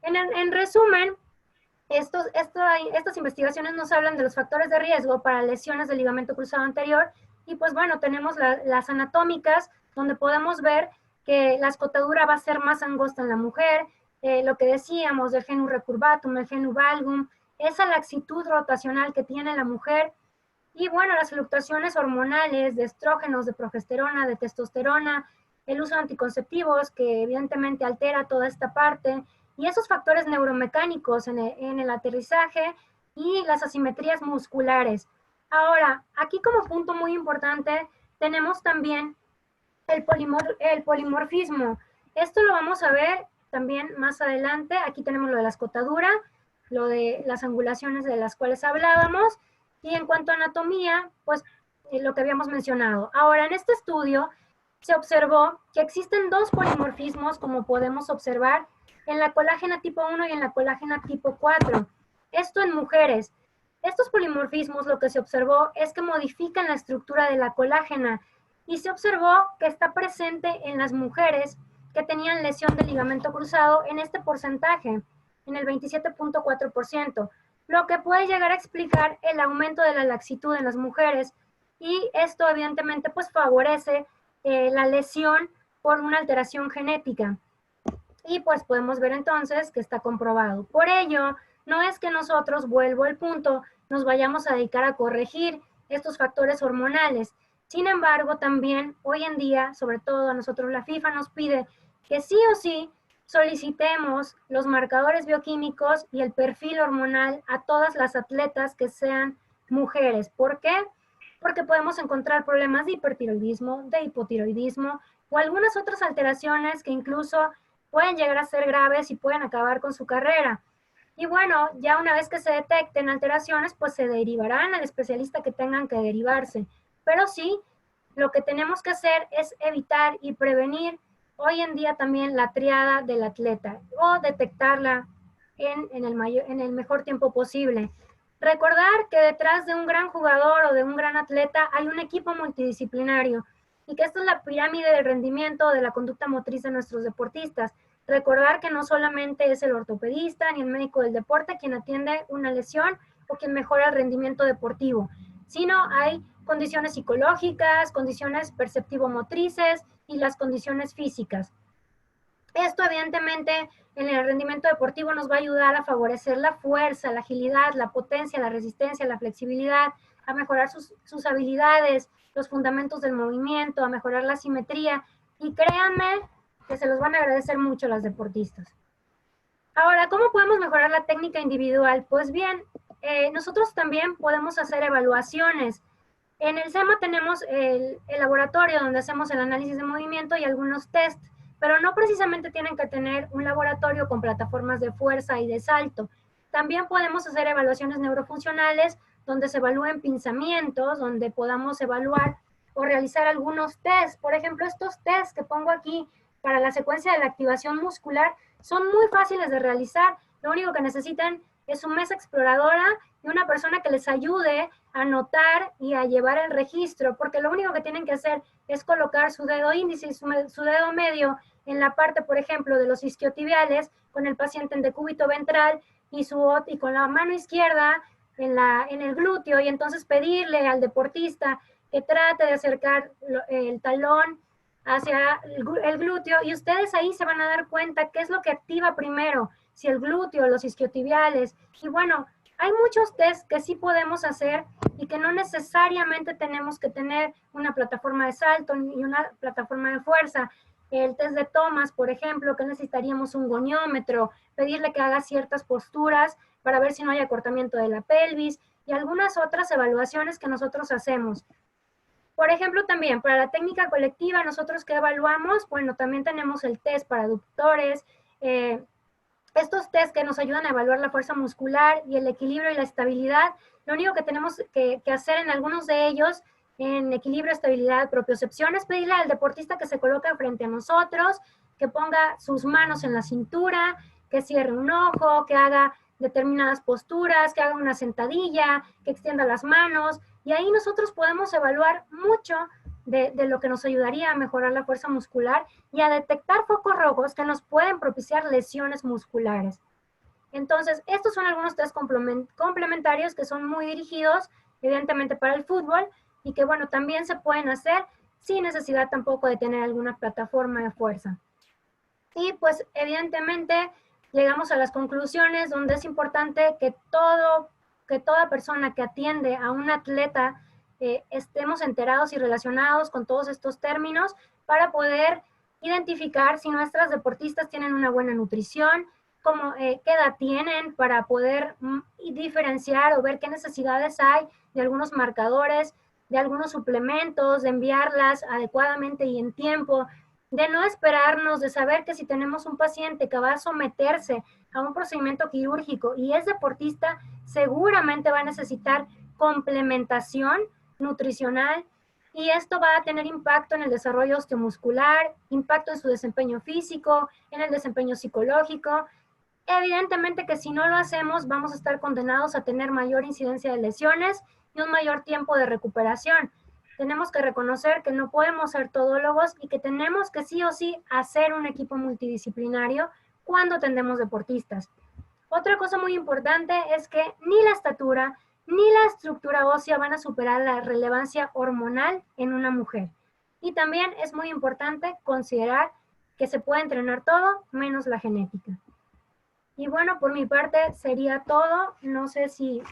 En resumen, estas investigaciones nos hablan de los factores de riesgo para lesiones del ligamento cruzado anterior y pues bueno, tenemos las anatómicas donde podemos ver que la escotadura va a ser más angosta en la mujer, lo que decíamos del genu recurvatum, el genu valgum, esa laxitud rotacional que tiene la mujer y bueno, las fluctuaciones hormonales de estrógenos, de progesterona, de testosterona, el uso de anticonceptivos, que evidentemente altera toda esta parte, y esos factores neuromecánicos en el aterrizaje y las asimetrías musculares. Ahora, aquí como punto muy importante, tenemos también el polimorfismo. Esto lo vamos a ver también más adelante. Aquí tenemos lo de la escotadura, lo de las angulaciones de las cuales hablábamos, y en cuanto a anatomía, pues lo que habíamos mencionado. Ahora, en este estudio se observó que existen dos polimorfismos, como podemos observar, en la colágena tipo 1 y en la colágena tipo 4. Esto en mujeres. Estos polimorfismos, lo que se observó es que modifican la estructura de la colágena, y se observó que está presente en las mujeres que tenían lesión del ligamento cruzado en este porcentaje, en el 27.4%, lo que puede llegar a explicar el aumento de la laxitud en las mujeres, y esto evidentemente pues favorece la lesión por una alteración genética. Y pues podemos ver entonces que está comprobado. Por ello, no es que nosotros, vuelvo al punto, nos vayamos a dedicar a corregir estos factores hormonales. Sin embargo, también hoy en día, sobre todo a nosotros la FIFA nos pide que sí o sí solicitemos los marcadores bioquímicos y el perfil hormonal a todas las atletas que sean mujeres. ¿Por qué? Porque podemos encontrar problemas de hipertiroidismo, de hipotiroidismo o algunas otras alteraciones que incluso pueden llegar a ser graves y pueden acabar con su carrera. Y bueno, ya una vez que se detecten alteraciones, pues se derivarán al especialista que tengan que derivarse. Pero sí, lo que tenemos que hacer es evitar y prevenir hoy en día también la triada del atleta, o detectarla en el mejor tiempo posible. Recordar que detrás de un gran jugador o de un gran atleta hay un equipo multidisciplinario, y que esta es la pirámide del rendimiento de la conducta motriz de nuestros deportistas. Recordar que no solamente es el ortopedista ni el médico del deporte quien atiende una lesión o quien mejora el rendimiento deportivo, sino hay condiciones psicológicas, condiciones perceptivo-motrices y las condiciones físicas. Esto evidentemente en el rendimiento deportivo nos va a ayudar a favorecer la fuerza, la agilidad, la potencia, la resistencia, la flexibilidad, a mejorar sus habilidades, los fundamentos del movimiento, a mejorar la simetría, y créanme que se los van a agradecer mucho las deportistas. Ahora, ¿cómo podemos mejorar la técnica individual? Pues bien, nosotros también podemos hacer evaluaciones. En el SEMA tenemos el laboratorio donde hacemos el análisis de movimiento y algunos test, pero no precisamente tienen que tener un laboratorio con plataformas de fuerza y de salto. También podemos hacer evaluaciones neurofuncionales donde se evalúen pinzamientos, donde podamos evaluar o realizar algunos test. Por ejemplo, estos test que pongo aquí para la secuencia de la activación muscular son muy fáciles de realizar. Lo único que necesitan es su mesa exploradora y una persona que les ayude a anotar y a llevar el registro, porque lo único que tienen que hacer es colocar su dedo índice y su dedo medio en la parte, por ejemplo, de los isquiotibiales con el paciente en decúbito ventral, y con la mano izquierda en el glúteo, y entonces pedirle al deportista que trate de acercar el talón hacia el glúteo, y ustedes ahí se van a dar cuenta qué es lo que activa primero, si el glúteo, los isquiotibiales. Y bueno, hay muchos test que sí podemos hacer y que no necesariamente tenemos que tener una plataforma de salto ni una plataforma de fuerza. El test de Thomas, por ejemplo, que necesitaríamos un goniómetro, pedirle que haga ciertas posturas para ver si no hay acortamiento de la pelvis, y algunas otras evaluaciones que nosotros hacemos. Por ejemplo, también para la técnica colectiva, nosotros que evaluamos, bueno, también tenemos el test para aductores, estos test que nos ayudan a evaluar la fuerza muscular y el equilibrio y la estabilidad. Lo único que tenemos que hacer en algunos de ellos, en equilibrio, estabilidad, propiocepción, es pedirle al deportista que se coloque frente a nosotros, que ponga sus manos en la cintura, que cierre un ojo, que haga determinadas posturas, que haga una sentadilla, que extienda las manos, y ahí nosotros podemos evaluar mucho de lo que nos ayudaría a mejorar la fuerza muscular y a detectar focos rojos que nos pueden propiciar lesiones musculares. Entonces, estos son algunos test complementarios que son muy dirigidos, evidentemente, para el fútbol, y que, bueno, también se pueden hacer sin necesidad tampoco de tener alguna plataforma de fuerza. Y, pues, evidentemente, llegamos a las conclusiones donde es importante que toda persona que atiende a un atleta estemos enterados y relacionados con todos estos términos para poder identificar si nuestras deportistas tienen una buena nutrición, qué edad tienen para poder diferenciar o ver qué necesidades hay de algunos marcadores, de algunos suplementos, de enviarlas adecuadamente y en tiempo, de no esperarnos, de saber que si tenemos un paciente que va a someterse a un procedimiento quirúrgico y es deportista, seguramente va a necesitar complementación nutricional y esto va a tener impacto en el desarrollo osteomuscular, impacto en su desempeño físico, en el desempeño psicológico. Evidentemente que si no lo hacemos vamos a estar condenados a tener mayor incidencia de lesiones y un mayor tiempo de recuperación. Tenemos que reconocer que no podemos ser todólogos y que tenemos que sí o sí hacer un equipo multidisciplinario cuando atendemos deportistas. Otra cosa muy importante es que ni la estatura ni la estructura ósea van a superar la relevancia hormonal en una mujer. Y también es muy importante considerar que se puede entrenar todo menos la genética. Y bueno, por mi parte sería todo. No sé si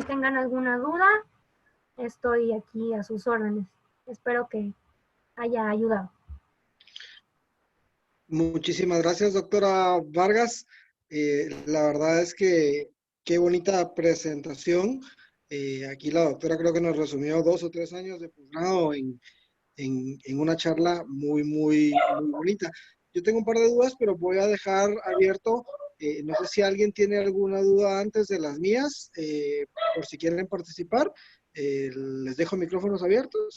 tengan alguna duda. Estoy aquí a sus órdenes. Espero que haya ayudado. Muchísimas gracias, doctora Vargas. La verdad es que qué bonita presentación. Aquí la doctora creo que nos resumió 2 o 3 años de posgrado en una charla muy bonita. Yo tengo un par de dudas, pero voy a dejar abierto. No sé si alguien tiene alguna duda antes de las mías, por si quieren participar. Les dejo micrófonos abiertos.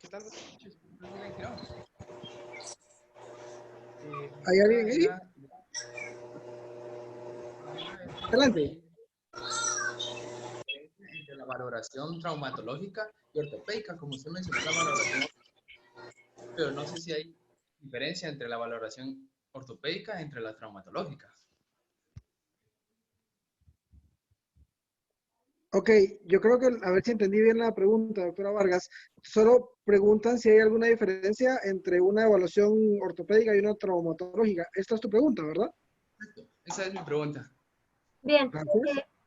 ¿Qué tal? ¿Hay alguien ahí? Adelante. Entre la valoración traumatológica y ortopédica, como usted mencionó, la valoración, pero no sé si hay diferencia entre la valoración ortopédica entre la traumatológica. Ok, yo creo que, a ver si entendí bien la pregunta, doctora Vargas. Solo preguntan si hay alguna diferencia entre una evaluación ortopédica y una traumatológica. Esta es tu pregunta, ¿verdad? Esa es mi pregunta. Bien,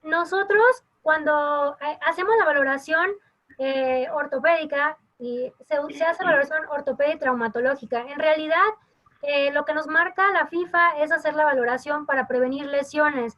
nosotros cuando hacemos la valoración ortopédica y se hace valoración ortopedia y traumatológica, en realidad lo que nos marca la FIFA es hacer la valoración para prevenir lesiones.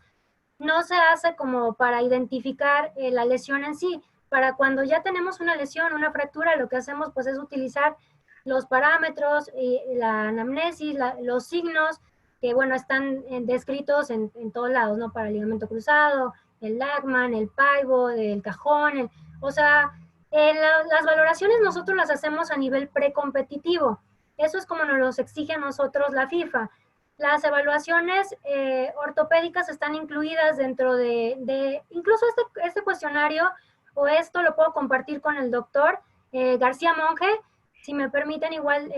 No se hace como para identificar la lesión en sí. Para cuando ya tenemos una lesión, una fractura, lo que hacemos pues es utilizar los parámetros, la anamnesis, los signos que bueno, están descritos en todos lados, ¿no? Para el ligamento cruzado, el Lachman, el pivot, el cajón, o sea, las valoraciones nosotros las hacemos a nivel precompetitivo. Eso es como nos los exige a nosotros la FIFA. Las evaluaciones ortopédicas están incluidas dentro incluso este cuestionario, o esto lo puedo compartir con el doctor García Monge, si me permiten igual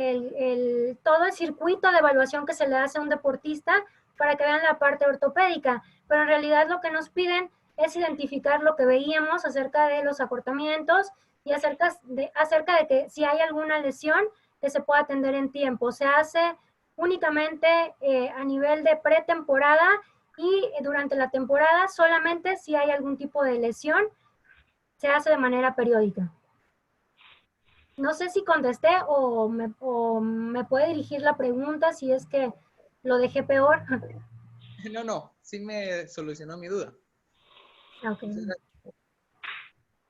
todo el circuito de evaluación que se le hace a un deportista para que vean la parte ortopédica, pero en realidad lo que nos piden es identificar lo que veíamos acerca de los acortamientos y acerca de que si hay alguna lesión que se pueda atender en tiempo. Se hace únicamente a nivel de pretemporada y durante la temporada solamente si hay algún tipo de lesión se hace de manera periódica. No sé si contesté o me puede dirigir la pregunta si es que lo dejé peor. No, sí me solucionó mi duda. Okay.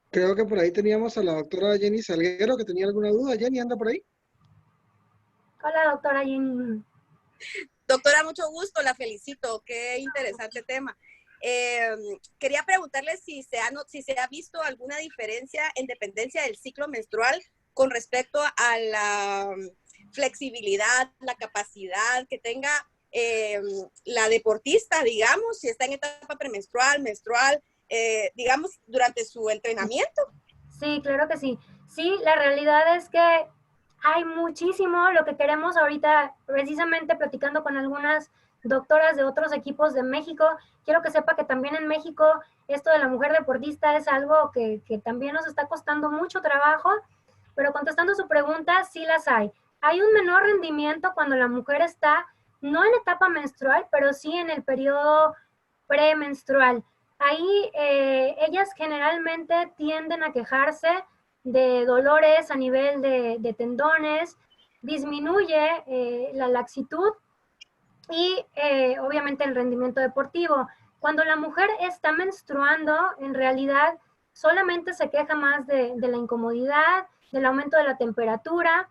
Creo que por ahí teníamos a la doctora Jenny Salguero que tenía alguna duda. Jenny, ¿anda por ahí? Hola, doctora Jenny. Doctora, mucho gusto, la felicito. Qué interesante tema. Quería preguntarle si se ha visto alguna diferencia en dependencia del ciclo menstrual con respecto a la flexibilidad, la capacidad que tenga la deportista, digamos, si está en etapa premenstrual, menstrual, digamos, durante su entrenamiento. Sí, claro que sí. Sí, la realidad es que hay muchísimo. Lo que queremos ahorita, precisamente platicando con algunas doctoras de otros equipos de México, quiero que sepa que también en México esto de la mujer deportista es algo que también nos está costando mucho trabajo, pero contestando su pregunta, sí las hay. Hay un menor rendimiento cuando la mujer está no en la etapa menstrual, pero sí en el periodo premenstrual. Ahí ellas generalmente tienden a quejarse de dolores a nivel de tendones, disminuye la laxitud y obviamente el rendimiento deportivo. Cuando la mujer está menstruando, en realidad solamente se queja más de la incomodidad, del aumento de la temperatura,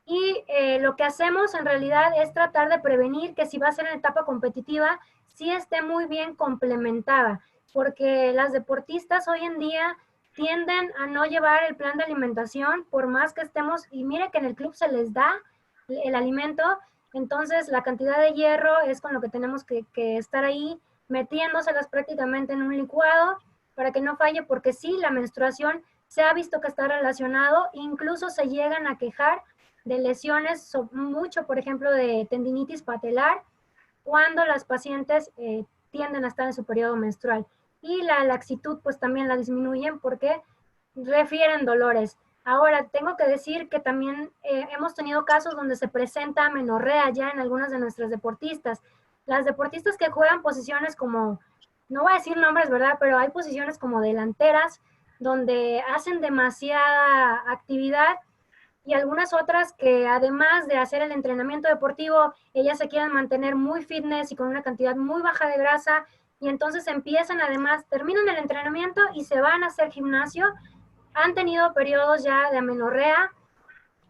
y lo que hacemos en realidad es tratar de prevenir que si va a ser en etapa competitiva, sí esté muy bien complementada, porque las deportistas hoy en día tienden a no llevar el plan de alimentación, por más que estemos, y mire que en el club se les da el alimento, entonces la cantidad de hierro es con lo que tenemos que estar ahí metiéndoselas prácticamente en un licuado para que no falle, porque sí, la menstruación se ha visto que está relacionado, incluso se llegan a quejar de lesiones, mucho por ejemplo de tendinitis patelar, cuando las pacientes tienden a estar en su periodo menstrual. Y la laxitud pues también la disminuyen porque refieren dolores. Ahora, tengo que decir que también hemos tenido casos donde se presenta amenorrea ya en algunas de nuestras deportistas. Las deportistas que juegan posiciones como, no voy a decir nombres, ¿verdad? Pero hay posiciones como delanteras donde hacen demasiada actividad y algunas otras que además de hacer el entrenamiento deportivo, ellas se quieren mantener muy fitness y con una cantidad muy baja de grasa y entonces empiezan además, terminan el entrenamiento y se van a hacer gimnasio, han tenido periodos ya de amenorrea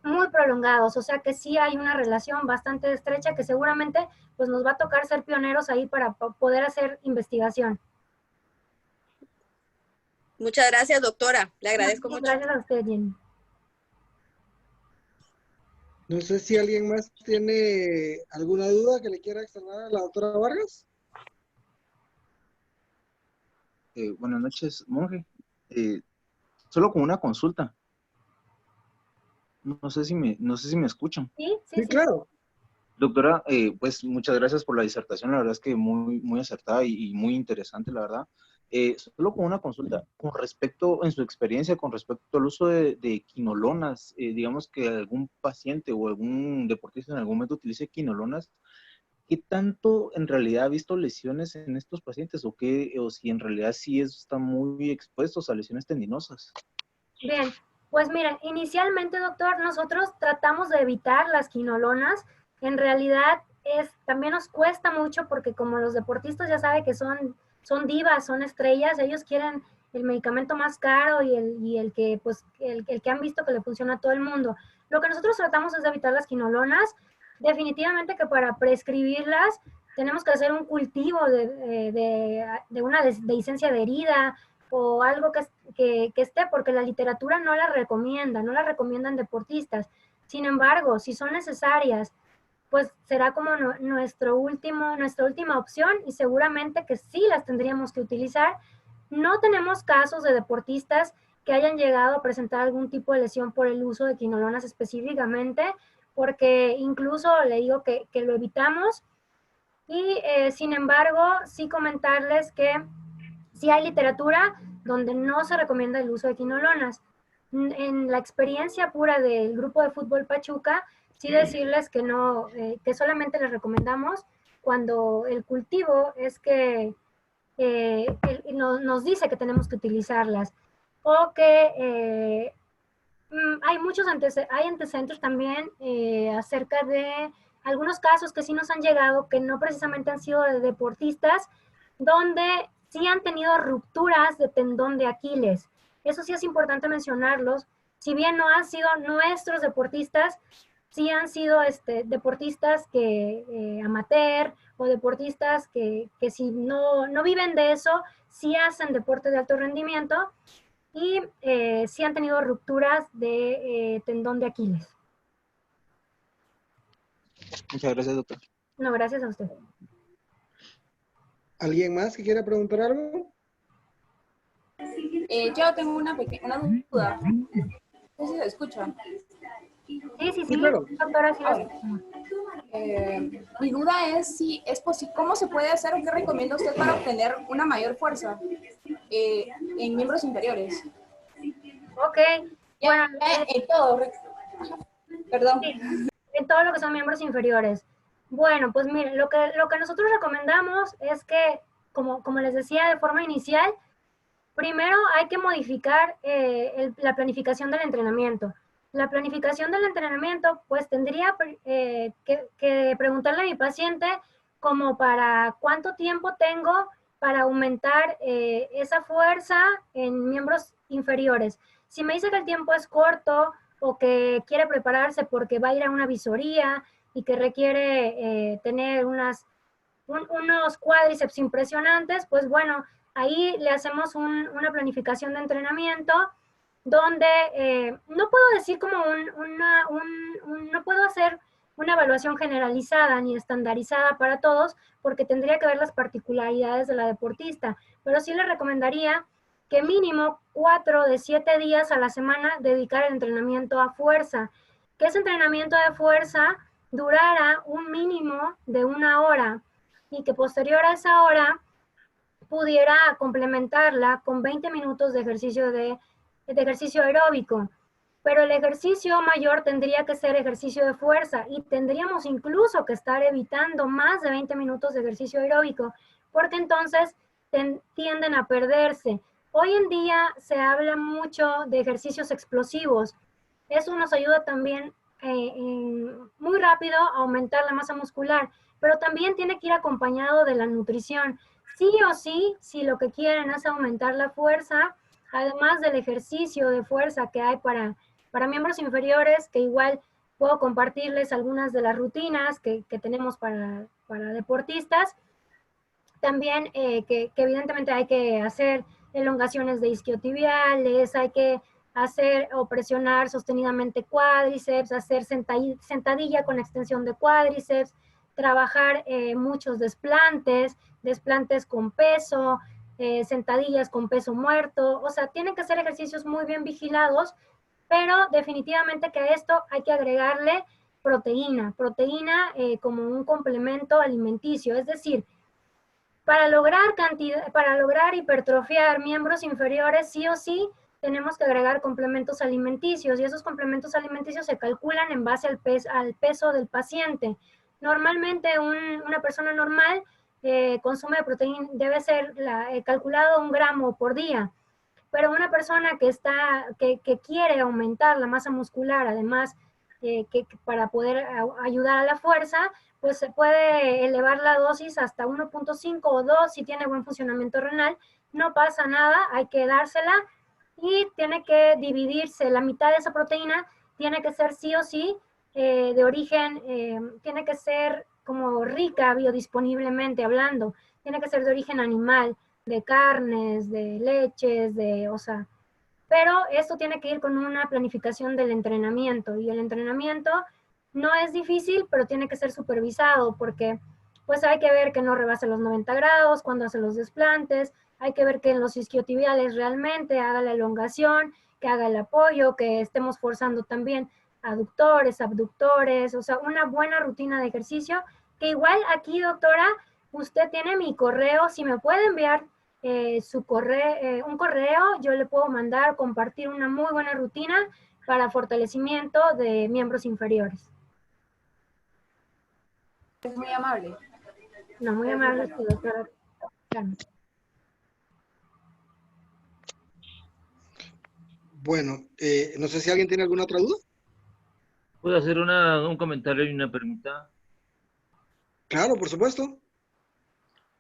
muy prolongados, o sea que sí hay una relación bastante estrecha que seguramente pues nos va a tocar ser pioneros ahí para poder hacer investigación. Muchas gracias, doctora. Le agradezco mucho. Gracias a usted, Jenny. No sé si alguien más tiene alguna duda que le quiera externar a la doctora Vargas. Buenas noches, monje. Solo con una consulta. No sé si me escuchan. Sí, claro. Doctora, pues muchas gracias por la disertación. La verdad es que muy, muy acertada y muy interesante, la verdad. Solo con una consulta, con respecto, en su experiencia, con respecto al uso de quinolonas, digamos que algún paciente o algún deportista en algún momento utilice quinolonas, ¿qué tanto en realidad ha visto lesiones en estos pacientes o si en realidad sí están muy expuestos a lesiones tendinosas? Bien, pues miren, inicialmente, doctor, nosotros tratamos de evitar las quinolonas. En realidad también nos cuesta mucho porque como los deportistas ya saben que son divas, son estrellas, ellos quieren el medicamento más caro y el que pues el que han visto que le funciona a todo el mundo. Lo que nosotros tratamos es de evitar las quinolonas. Definitivamente que para prescribirlas tenemos que hacer un cultivo de una dehiscencia de herida o algo que esté, porque la literatura no la recomienda, no la recomiendan deportistas. Sin embargo, si son necesarias, pues será como nuestra última opción y seguramente que sí las tendríamos que utilizar. No tenemos casos de deportistas que hayan llegado a presentar algún tipo de lesión por el uso de quinolonas específicamente, porque incluso le digo que lo evitamos. Y sin embargo, sí comentarles que sí hay literatura donde no se recomienda el uso de quinolonas. En la experiencia pura del grupo de fútbol Pachuca, sí decirles que no, que solamente les recomendamos cuando el cultivo es que nos dice que tenemos que utilizarlas o que hay muchos antecedentes también acerca de algunos casos que sí nos han llegado, que no precisamente han sido de deportistas, donde sí han tenido rupturas de tendón de Aquiles. Eso sí es importante mencionarlos. Si bien no han sido nuestros deportistas, sí han sido deportistas que amateur o deportistas que si no viven de eso, sí hacen deporte de alto rendimiento y sí han tenido rupturas de tendón de Aquiles. Muchas gracias, doctor. No, gracias a usted. ¿Alguien más que quiera preguntar algo? Yo tengo una duda. No sé si se escucha. Sí, claro. Doctora, sí. Mi duda es si es posible, ¿cómo se puede hacer o qué recomienda usted para obtener una mayor fuerza en miembros inferiores? Ok. Bueno, En todo. Perdón. Sí, en todo lo que son miembros inferiores. Bueno, pues miren, lo que nosotros recomendamos es que, como les decía de forma inicial, primero hay que modificar la planificación del entrenamiento. La planificación del entrenamiento, pues tendría que preguntarle a mi paciente como para cuánto tiempo tengo para aumentar esa fuerza en miembros inferiores. Si me dice que el tiempo es corto o que quiere prepararse porque va a ir a una visoría y que requiere tener unos cuádriceps impresionantes, pues bueno, ahí le hacemos una planificación de entrenamiento donde no puedo decir como no puedo hacer una evaluación generalizada ni estandarizada para todos, porque tendría que ver las particularidades de la deportista, pero sí le recomendaría que mínimo 4 de 7 días a la semana dedicar el entrenamiento a fuerza, que ese entrenamiento de fuerza durara un mínimo de 1 hora y que posterior a esa hora pudiera complementarla con 20 minutos de ejercicio aeróbico. Pero el ejercicio mayor tendría que ser ejercicio de fuerza y tendríamos incluso que estar evitando más de 20 minutos de ejercicio aeróbico, porque entonces tienden a perderse. Hoy en día se habla mucho de ejercicios explosivos. Eso nos ayuda también muy rápido a aumentar la masa muscular, pero también tiene que ir acompañado de la nutrición. Sí o sí, si lo que quieren es aumentar la fuerza, además del ejercicio de fuerza que hay para miembros inferiores, que igual puedo compartirles algunas de las rutinas que tenemos para deportistas, también que evidentemente hay que hacer elongaciones de isquiotibiales, hay que hacer o presionar sostenidamente cuádriceps, hacer sentadilla con extensión de cuádriceps, trabajar muchos desplantes con peso, sentadillas con peso muerto, o sea, tienen que ser ejercicios muy bien vigilados, pero definitivamente que a esto hay que agregarle proteína como un complemento alimenticio, es decir, para lograr hipertrofiar miembros inferiores, sí o sí, tenemos que agregar complementos alimenticios y esos complementos alimenticios se calculan en base al peso del paciente. Normalmente una persona normal consume proteína, debe ser calculado 1 gramo por día, pero una persona que quiere aumentar la masa muscular, además para poder ayudar a la fuerza, pues se puede elevar la dosis hasta 1.5 o 2 si tiene buen funcionamiento renal, no pasa nada, hay que dársela y tiene que dividirse, la mitad de esa proteína tiene que ser sí o sí de origen, tiene que ser como rica biodisponiblemente hablando, tiene que ser de origen animal, de carnes, de leches, o sea, pero esto tiene que ir con una planificación del entrenamiento y el entrenamiento no es difícil, pero tiene que ser supervisado porque pues hay que ver que no rebase los 90 grados cuando hace los desplantes, hay que ver que en los isquiotibiales realmente haga la elongación, que haga el apoyo, que estemos forzando también aductores, abductores, o sea, una buena rutina de ejercicio, que igual aquí, doctora, usted tiene mi correo, si me puede enviar un correo, yo le puedo mandar, compartir una muy buena rutina para fortalecimiento de miembros inferiores. Es muy amable. No, muy amable, doctora. Bueno, no sé si alguien tiene alguna otra duda. ¿Puedo hacer un comentario y una pregunta? Claro, por supuesto.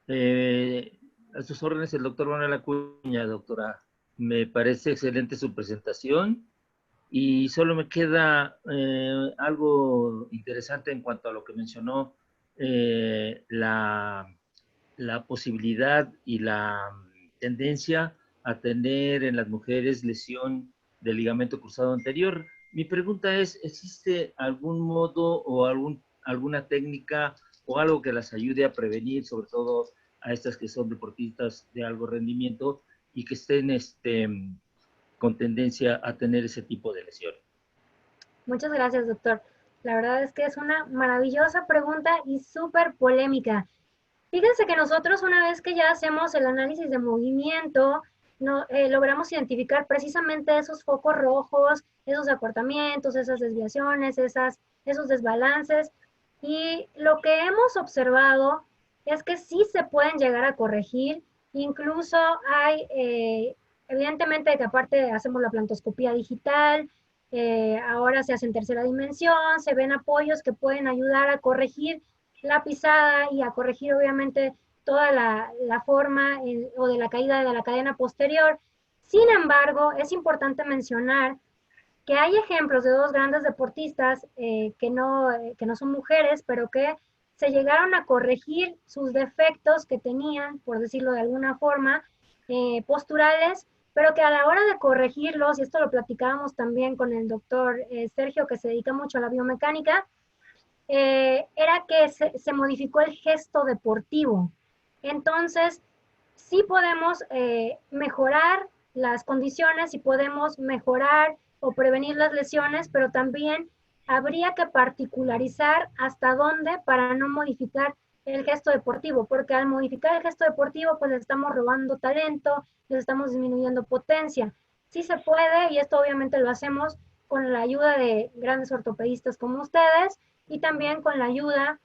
A sus órdenes, el doctor Manuel Acuña, doctora. Me parece excelente su presentación y solo me queda algo interesante en cuanto a lo que mencionó, la posibilidad y la tendencia a tener en las mujeres lesión del ligamento cruzado anterior. Mi pregunta es, ¿existe algún modo o alguna técnica o algo que las ayude a prevenir, sobre todo a estas que son deportistas de alto rendimiento y que estén con tendencia a tener ese tipo de lesión? Muchas gracias, doctor. La verdad es que es una maravillosa pregunta y súper polémica. Fíjense que nosotros una vez que ya hacemos el análisis de movimiento, logramos identificar precisamente esos focos rojos, esos acortamientos, esas desviaciones, esos desbalances. Y lo que hemos observado es que sí se pueden llegar a corregir, incluso hay, evidentemente que aparte hacemos la plantoscopía digital, ahora se hace en tercera dimensión, se ven apoyos que pueden ayudar a corregir la pisada y a corregir obviamente toda la forma o de la caída de la cadena posterior. Sin embargo, es importante mencionar que hay ejemplos de dos grandes deportistas que no son mujeres, pero que se llegaron a corregir sus defectos que tenían, por decirlo de alguna forma, posturales, pero que a la hora de corregirlos, y esto lo platicábamos también con el doctor Sergio, que se dedica mucho a la biomecánica, era que se modificó el gesto deportivo. Entonces, sí podemos mejorar las condiciones y podemos mejorar o prevenir las lesiones, pero también habría que particularizar hasta dónde para no modificar el gesto deportivo, porque al modificar el gesto deportivo, pues le estamos robando talento, les estamos disminuyendo potencia. Sí se puede, y esto obviamente lo hacemos con la ayuda de grandes ortopedistas como ustedes, y también con la ayuda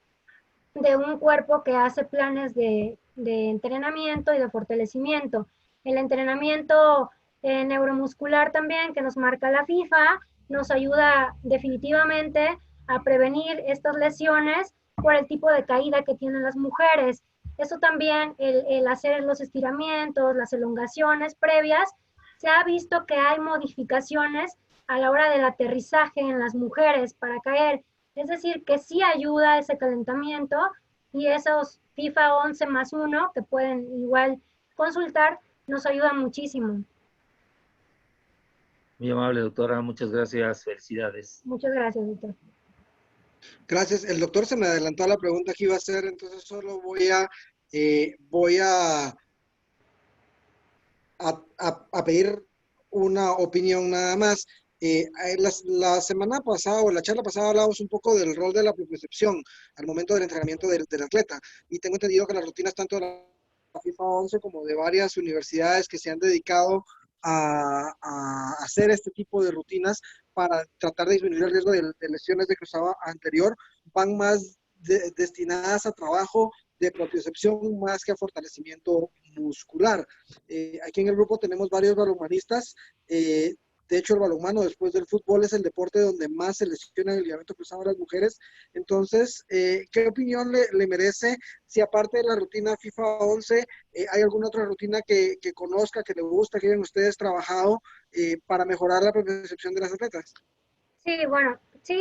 de un cuerpo que hace planes de entrenamiento y de fortalecimiento. El entrenamiento neuromuscular también que nos marca la FIFA nos ayuda definitivamente a prevenir estas lesiones por el tipo de caída que tienen las mujeres. Eso también, el hacer los estiramientos, las elongaciones previas, se ha visto que hay modificaciones a la hora del aterrizaje en las mujeres para caer. Es decir, que sí ayuda ese calentamiento y esos FIFA 11+1 que pueden igual consultar, nos ayudan muchísimo. Muy amable, doctora. Muchas gracias. Felicidades. Muchas gracias, doctor. Gracias. El doctor se me adelantó a la pregunta que iba a hacer, entonces solo voy a pedir una opinión nada más. La semana pasada o la charla pasada hablábamos un poco del rol de la propiocepción al momento del entrenamiento del atleta, y tengo entendido que las rutinas tanto de la FIFA 11 como de varias universidades que se han dedicado a hacer este tipo de rutinas para tratar de disminuir el riesgo de lesiones de cruzado anterior van más destinadas a trabajo de propiocepción más que a fortalecimiento muscular. Aquí en el grupo tenemos varios balonmanistas. De hecho, el balonmano después del fútbol es el deporte donde más se lesiona el ligamento cruzado a las mujeres. Entonces, ¿qué opinión le merece si aparte de la rutina FIFA 11 hay alguna otra rutina que conozca, que le gusta, que hayan ustedes trabajado para mejorar la propiocepción de las atletas? Sí, bueno, sí,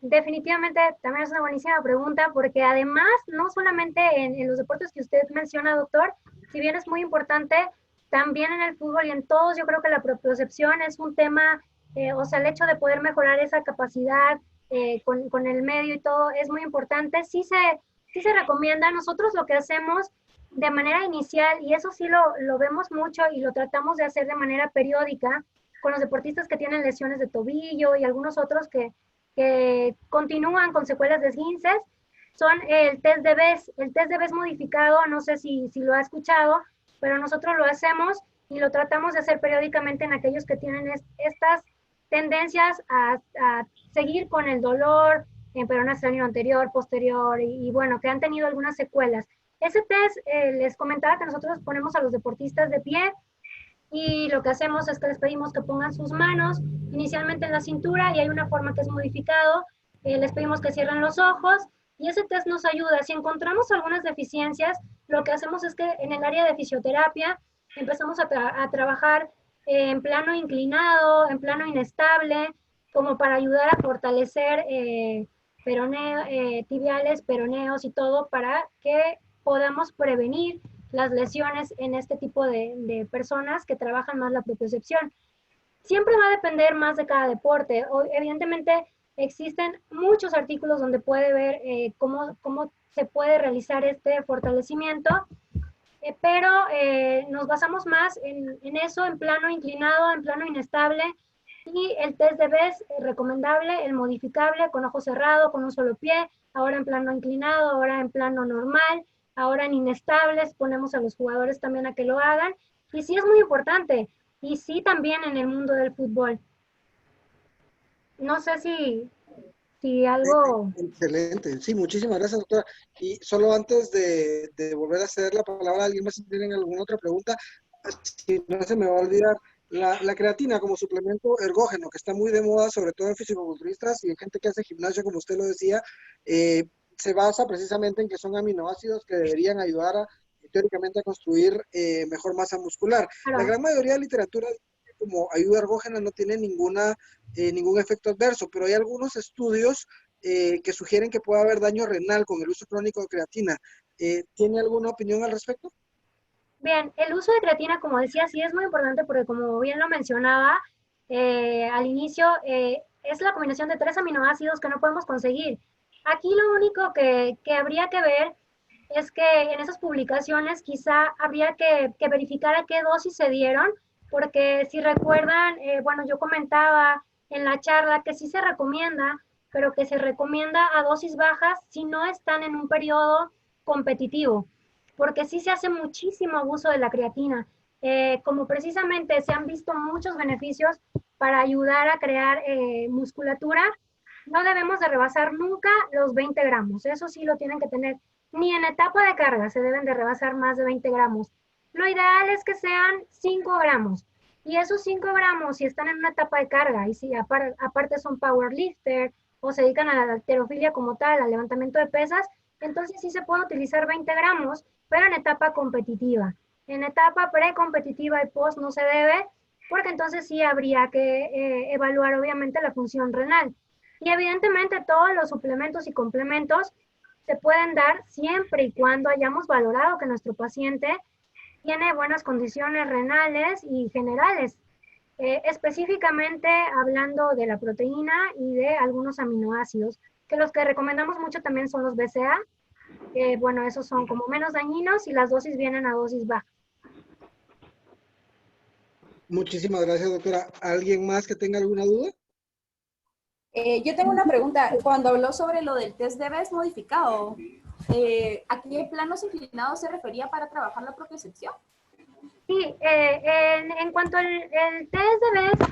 definitivamente también es una buenísima pregunta, porque además, no solamente en los deportes que usted menciona, doctor, si bien es muy importante, también en el fútbol y en todos, yo creo que la propiocepción es un tema, o sea, el hecho de poder mejorar esa capacidad con el medio y todo es muy importante. Sí se recomienda. Nosotros lo que hacemos de manera inicial, y eso sí lo vemos mucho y lo tratamos de hacer de manera periódica, con los deportistas que tienen lesiones de tobillo y algunos otros que continúan con secuelas de esguinces, son el test de BES. El test de BES modificado, no sé si lo ha escuchado, pero nosotros lo hacemos y lo tratamos de hacer periódicamente en aquellos que tienen estas tendencias a seguir con el dolor en peroné extraño anterior, posterior y bueno, que han tenido algunas secuelas. Ese test, les comentaba que nosotros ponemos a los deportistas de pie, y lo que hacemos es que les pedimos que pongan sus manos inicialmente en la cintura, y hay una forma que es modificado, les pedimos que cierren los ojos y ese test nos ayuda. Si encontramos algunas deficiencias, lo que hacemos es que en el área de fisioterapia empezamos a trabajar en plano inclinado, en plano inestable, como para ayudar a fortalecer tibiales, peroneos y todo, para que podamos prevenir las lesiones en este tipo de personas que trabajan más la propiocepción. Siempre va a depender más de cada deporte. Evidentemente, existen muchos artículos donde puede ver cómo se puede realizar este fortalecimiento, pero nos basamos más en eso, en plano inclinado, en plano inestable, y el test de BES recomendable, el modificable, con ojo cerrado, con un solo pie, ahora en plano inclinado, ahora en plano normal, ahora en inestables, ponemos a los jugadores también a que lo hagan, y sí es muy importante, y sí también en el mundo del fútbol. No sé si Si algo... Excelente, sí, muchísimas gracias, doctora. Y solo antes de volver a ceder la palabra a alguien más, si tienen alguna otra pregunta, si no se me va a olvidar, la creatina como suplemento ergógeno, que está muy de moda, sobre todo en fisicoculturistas y en gente que hace gimnasio, como usted lo decía, se basa precisamente en que son aminoácidos que deberían ayudar teóricamente a construir mejor masa muscular. La gran mayoría de literatura como ayuda ergógena no tiene ningún efecto adverso, pero hay algunos estudios que sugieren que puede haber daño renal con el uso crónico de creatina. ¿Tiene alguna opinión al respecto? Bien, el uso de creatina, como decía, sí es muy importante porque como bien lo mencionaba al inicio, es la combinación de 3 aminoácidos que no podemos conseguir. Aquí lo único que habría que ver es que en esas publicaciones quizá habría que verificar a qué dosis se dieron, porque si recuerdan, bueno, yo comentaba en la charla que sí se recomienda, pero que se recomienda a dosis bajas si no están en un periodo competitivo, porque sí se hace muchísimo abuso de la creatina. Como precisamente se han visto muchos beneficios para ayudar a crear musculatura, no debemos de rebasar nunca los 20 gramos. Eso sí lo tienen que tener. Ni en etapa de carga se deben de rebasar más de 20 gramos. Lo ideal es que sean 5 gramos. Y esos 5 gramos, si están en una etapa de carga y si aparte son powerlifter o se dedican a la halterofilia como tal, al levantamiento de pesas, entonces sí se puede utilizar 20 gramos, pero en etapa competitiva. En etapa precompetitiva y post no se debe, porque entonces sí habría que evaluar obviamente la función renal. Y evidentemente todos los suplementos y complementos se pueden dar siempre y cuando hayamos valorado que nuestro paciente tiene buenas condiciones renales y generales. Específicamente hablando de la proteína y de algunos aminoácidos, que los que recomendamos mucho también son los BCA, que bueno, esos son como menos dañinos y las dosis vienen a dosis baja. Muchísimas gracias, doctora. ¿Alguien más que tenga alguna duda? Yo tengo una pregunta. Cuando habló sobre lo del test de Best modificado, ¿a qué planos inclinados se refería para trabajar la propiocepción? Sí, en cuanto al test de Best,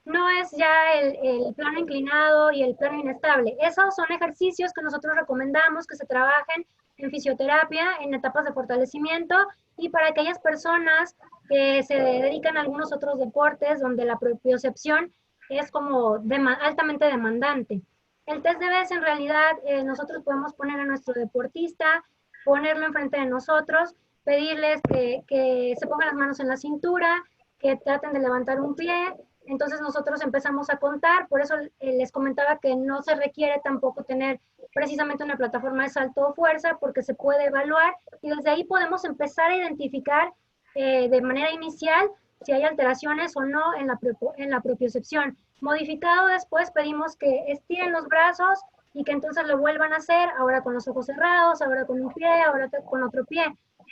no es ya el plano inclinado y el plano inestable. Esos son ejercicios que nosotros recomendamos que se trabajen en fisioterapia, en etapas de fortalecimiento y para aquellas personas que se dedican a algunos otros deportes donde la propiocepción es como altamente demandante. El test de Best en realidad nosotros podemos poner a nuestro deportista, ponerlo enfrente de nosotros, pedirles que se pongan las manos en la cintura, que traten de levantar un pie. Entonces nosotros empezamos a contar, por eso les comentaba que no se requiere tampoco tener precisamente una plataforma de salto o fuerza, porque se puede evaluar y desde ahí podemos empezar a identificar de manera inicial si hay alteraciones o no en la propiocepción. Modificado después pedimos que estiren los brazos y que entonces lo vuelvan a hacer, ahora con los ojos cerrados, ahora con un pie, ahora con otro pie.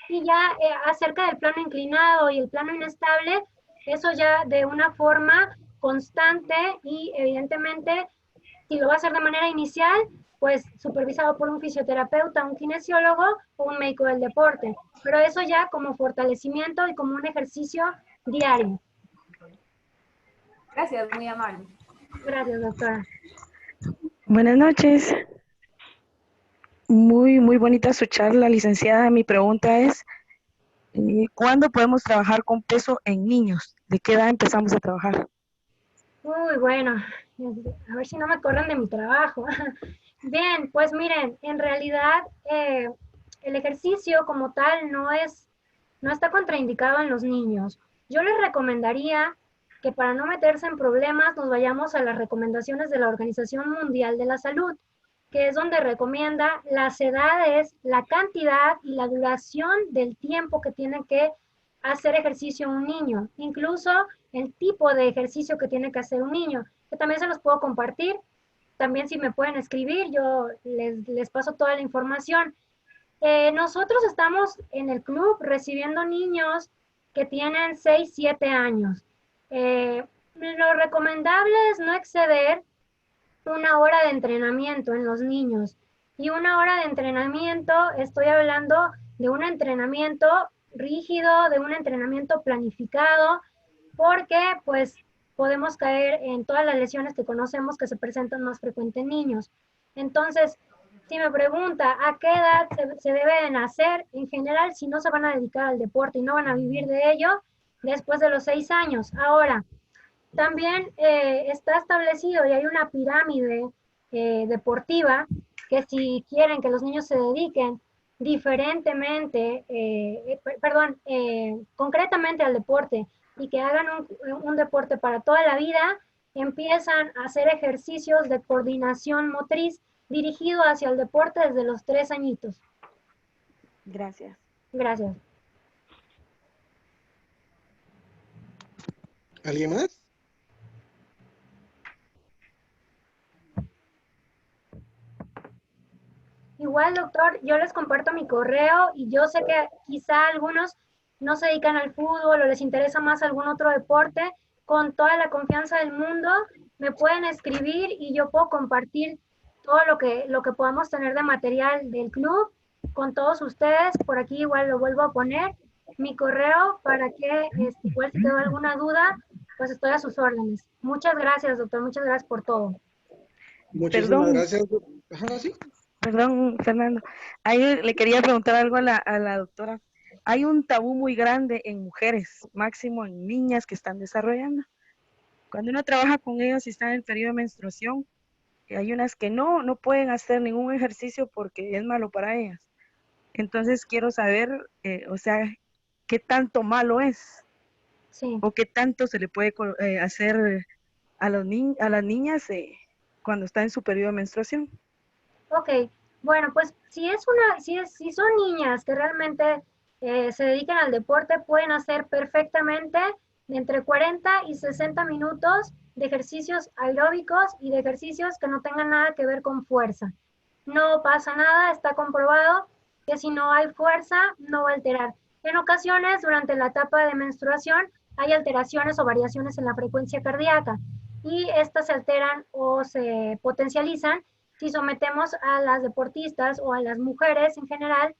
Y ya acerca del plano inclinado y el plano inestable, eso ya de una forma constante y evidentemente, si lo va a hacer de manera inicial, pues supervisado por un fisioterapeuta, un kinesiólogo o un médico del deporte. Pero eso ya como fortalecimiento y como un ejercicio diario. Gracias, muy amable. Gracias, doctora. Buenas noches. Muy bonita su charla, licenciada. Mi pregunta es, ¿cuándo podemos trabajar con peso en niños? ¿De qué edad empezamos a trabajar? Uy, bueno, a ver si no me corren de mi trabajo. Bien, pues miren, en realidad el ejercicio como tal no está contraindicado en los niños. Yo les recomendaría que para no meterse en problemas nos vayamos a las recomendaciones de la Organización Mundial de la Salud, que es donde recomienda las edades, la cantidad y la duración del tiempo que tiene que hacer ejercicio un niño, incluso el tipo de ejercicio que tiene que hacer un niño, que también se los puedo compartir. También si me pueden escribir, yo les paso toda la información. Nosotros estamos en el club recibiendo niños que tienen 6, 7 años. Lo recomendable es no exceder 1 hora de entrenamiento en los niños. Y 1 hora de entrenamiento, estoy hablando de un entrenamiento rígido, de un entrenamiento planificado, porque pues podemos caer en todas las lesiones que conocemos que se presentan más frecuente en niños. Entonces, si me pregunta a qué edad se deben hacer, en general, si no se van a dedicar al deporte y no van a vivir de ello, después de los 6 años. Ahora, también está establecido y hay una pirámide deportiva que si quieren que los niños se dediquen diferentemente, concretamente al deporte y que hagan un deporte para toda la vida, empiezan a hacer ejercicios de coordinación motriz dirigido hacia el deporte desde los 3 añitos. Gracias. Gracias. ¿Alguien más? Igual, doctor, yo les comparto mi correo y yo sé que quizá algunos no se dedican al fútbol o les interesa más algún otro deporte. Con toda la confianza del mundo, me pueden escribir y yo puedo compartir todo lo que podamos tener de material del club con todos ustedes. Por aquí igual lo vuelvo a poner, mi correo, para que igual si quedó alguna duda, pues estoy a sus órdenes. Muchas gracias, doctor, muchas gracias por todo. Muchísimas Perdón. gracias. Ajá, sí. Perdón, Fernando. Ahí le quería preguntar algo a la doctora. Hay un tabú muy grande en mujeres, máximo en niñas que están desarrollando. Cuando uno trabaja con ellas y están en el periodo de menstruación, hay unas que no pueden hacer ningún ejercicio porque es malo para ellas. Entonces quiero saber, o sea, qué tanto malo es. Sí. O qué tanto se le puede hacer a las niñas cuando están en su periodo de menstruación. Ok, bueno, pues si son niñas que realmente se dedican al deporte, pueden hacer perfectamente de entre 40 y 60 minutos de ejercicios aeróbicos y de ejercicios que no tengan nada que ver con fuerza. No pasa nada, está comprobado que si no hay fuerza, no va a alterar. En ocasiones, durante la etapa de menstruación, hay alteraciones o variaciones en la frecuencia cardíaca y estas se alteran o se potencializan si sometemos a las deportistas o a las mujeres en general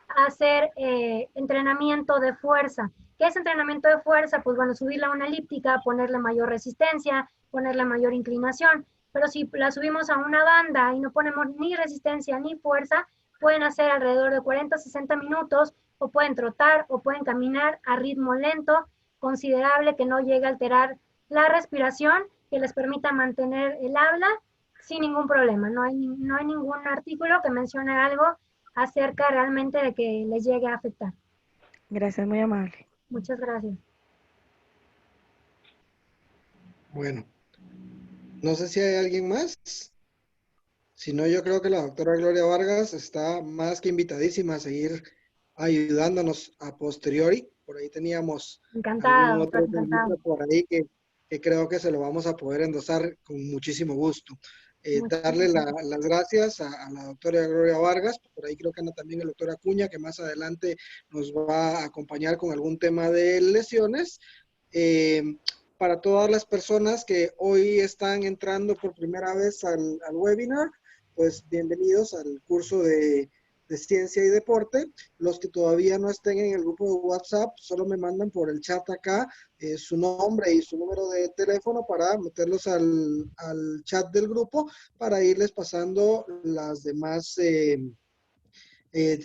a hacer entrenamiento de fuerza. ¿Qué es entrenamiento de fuerza? Pues bueno, subirla a una elíptica, ponerle mayor resistencia, ponerle mayor inclinación. Pero si la subimos a una banda y no ponemos ni resistencia ni fuerza, pueden hacer alrededor de 40 60 minutos o pueden trotar o pueden caminar a ritmo lento, considerable que no llegue a alterar la respiración, que les permita mantener el habla sin ningún problema. No hay ningún artículo que mencione algo acerca realmente de que les llegue a afectar. Gracias, muy amable. Muchas gracias. Bueno, no sé si hay alguien más. Si no, yo creo que la doctora Gloria Vargas está más que invitadísima a seguir ayudándonos a posteriori. Por ahí teníamos algún otro tema por ahí que creo que se lo vamos a poder endosar con muchísimo gusto. Darle las gracias a la doctora Gloria Vargas. Por ahí creo que anda también el doctor Acuña, que más adelante nos va a acompañar con algún tema de lesiones. Para todas las personas que hoy están entrando por primera vez al webinar, pues bienvenidos al curso de ciencia y deporte. Los que todavía no estén en el grupo de WhatsApp, solo me mandan por el chat acá su nombre y su número de teléfono para meterlos al chat del grupo para irles pasando las demás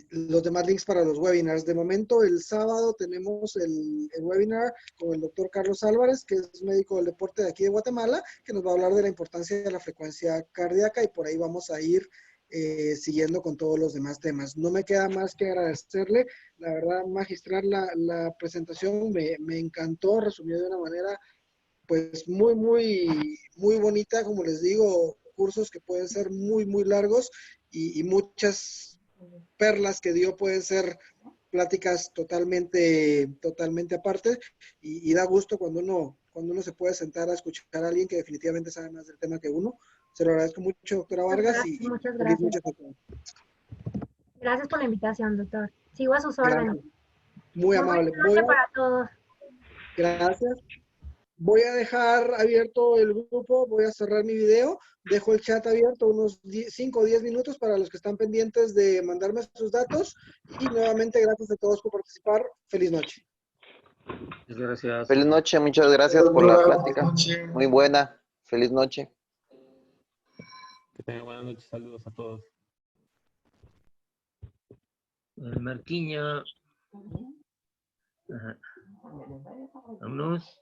los demás links para los webinars. De momento, el sábado tenemos el webinar con el doctor Carlos Álvarez, que es médico del deporte de aquí de Guatemala, que nos va a hablar de la importancia de la frecuencia cardíaca y por ahí vamos a ir siguiendo con todos los demás temas. No me queda más que agradecerle. La verdad, magistral, la presentación me encantó, resumió de una manera pues muy bonita, como les digo, cursos que pueden ser muy largos y muchas perlas que dio pueden ser pláticas totalmente aparte y da gusto cuando uno se puede sentar a escuchar a alguien que definitivamente sabe más del tema que uno. Se lo agradezco mucho, doctora Vargas. Muchas gracias. Gracias por la invitación, doctor. Sigo a sus órdenes. Muy amable. Para todos. Gracias. Voy a dejar abierto el grupo, voy a cerrar mi video, dejo el chat abierto unos 5 o 10 minutos para los que están pendientes de mandarme sus datos y nuevamente gracias a todos por participar. Feliz noche. Muchas gracias. Feliz noche, muchas gracias por la plática. Muy buena. Feliz noche. Que tengan buenas noches. Saludos a todos. Marquiña. Ajá. Vámonos.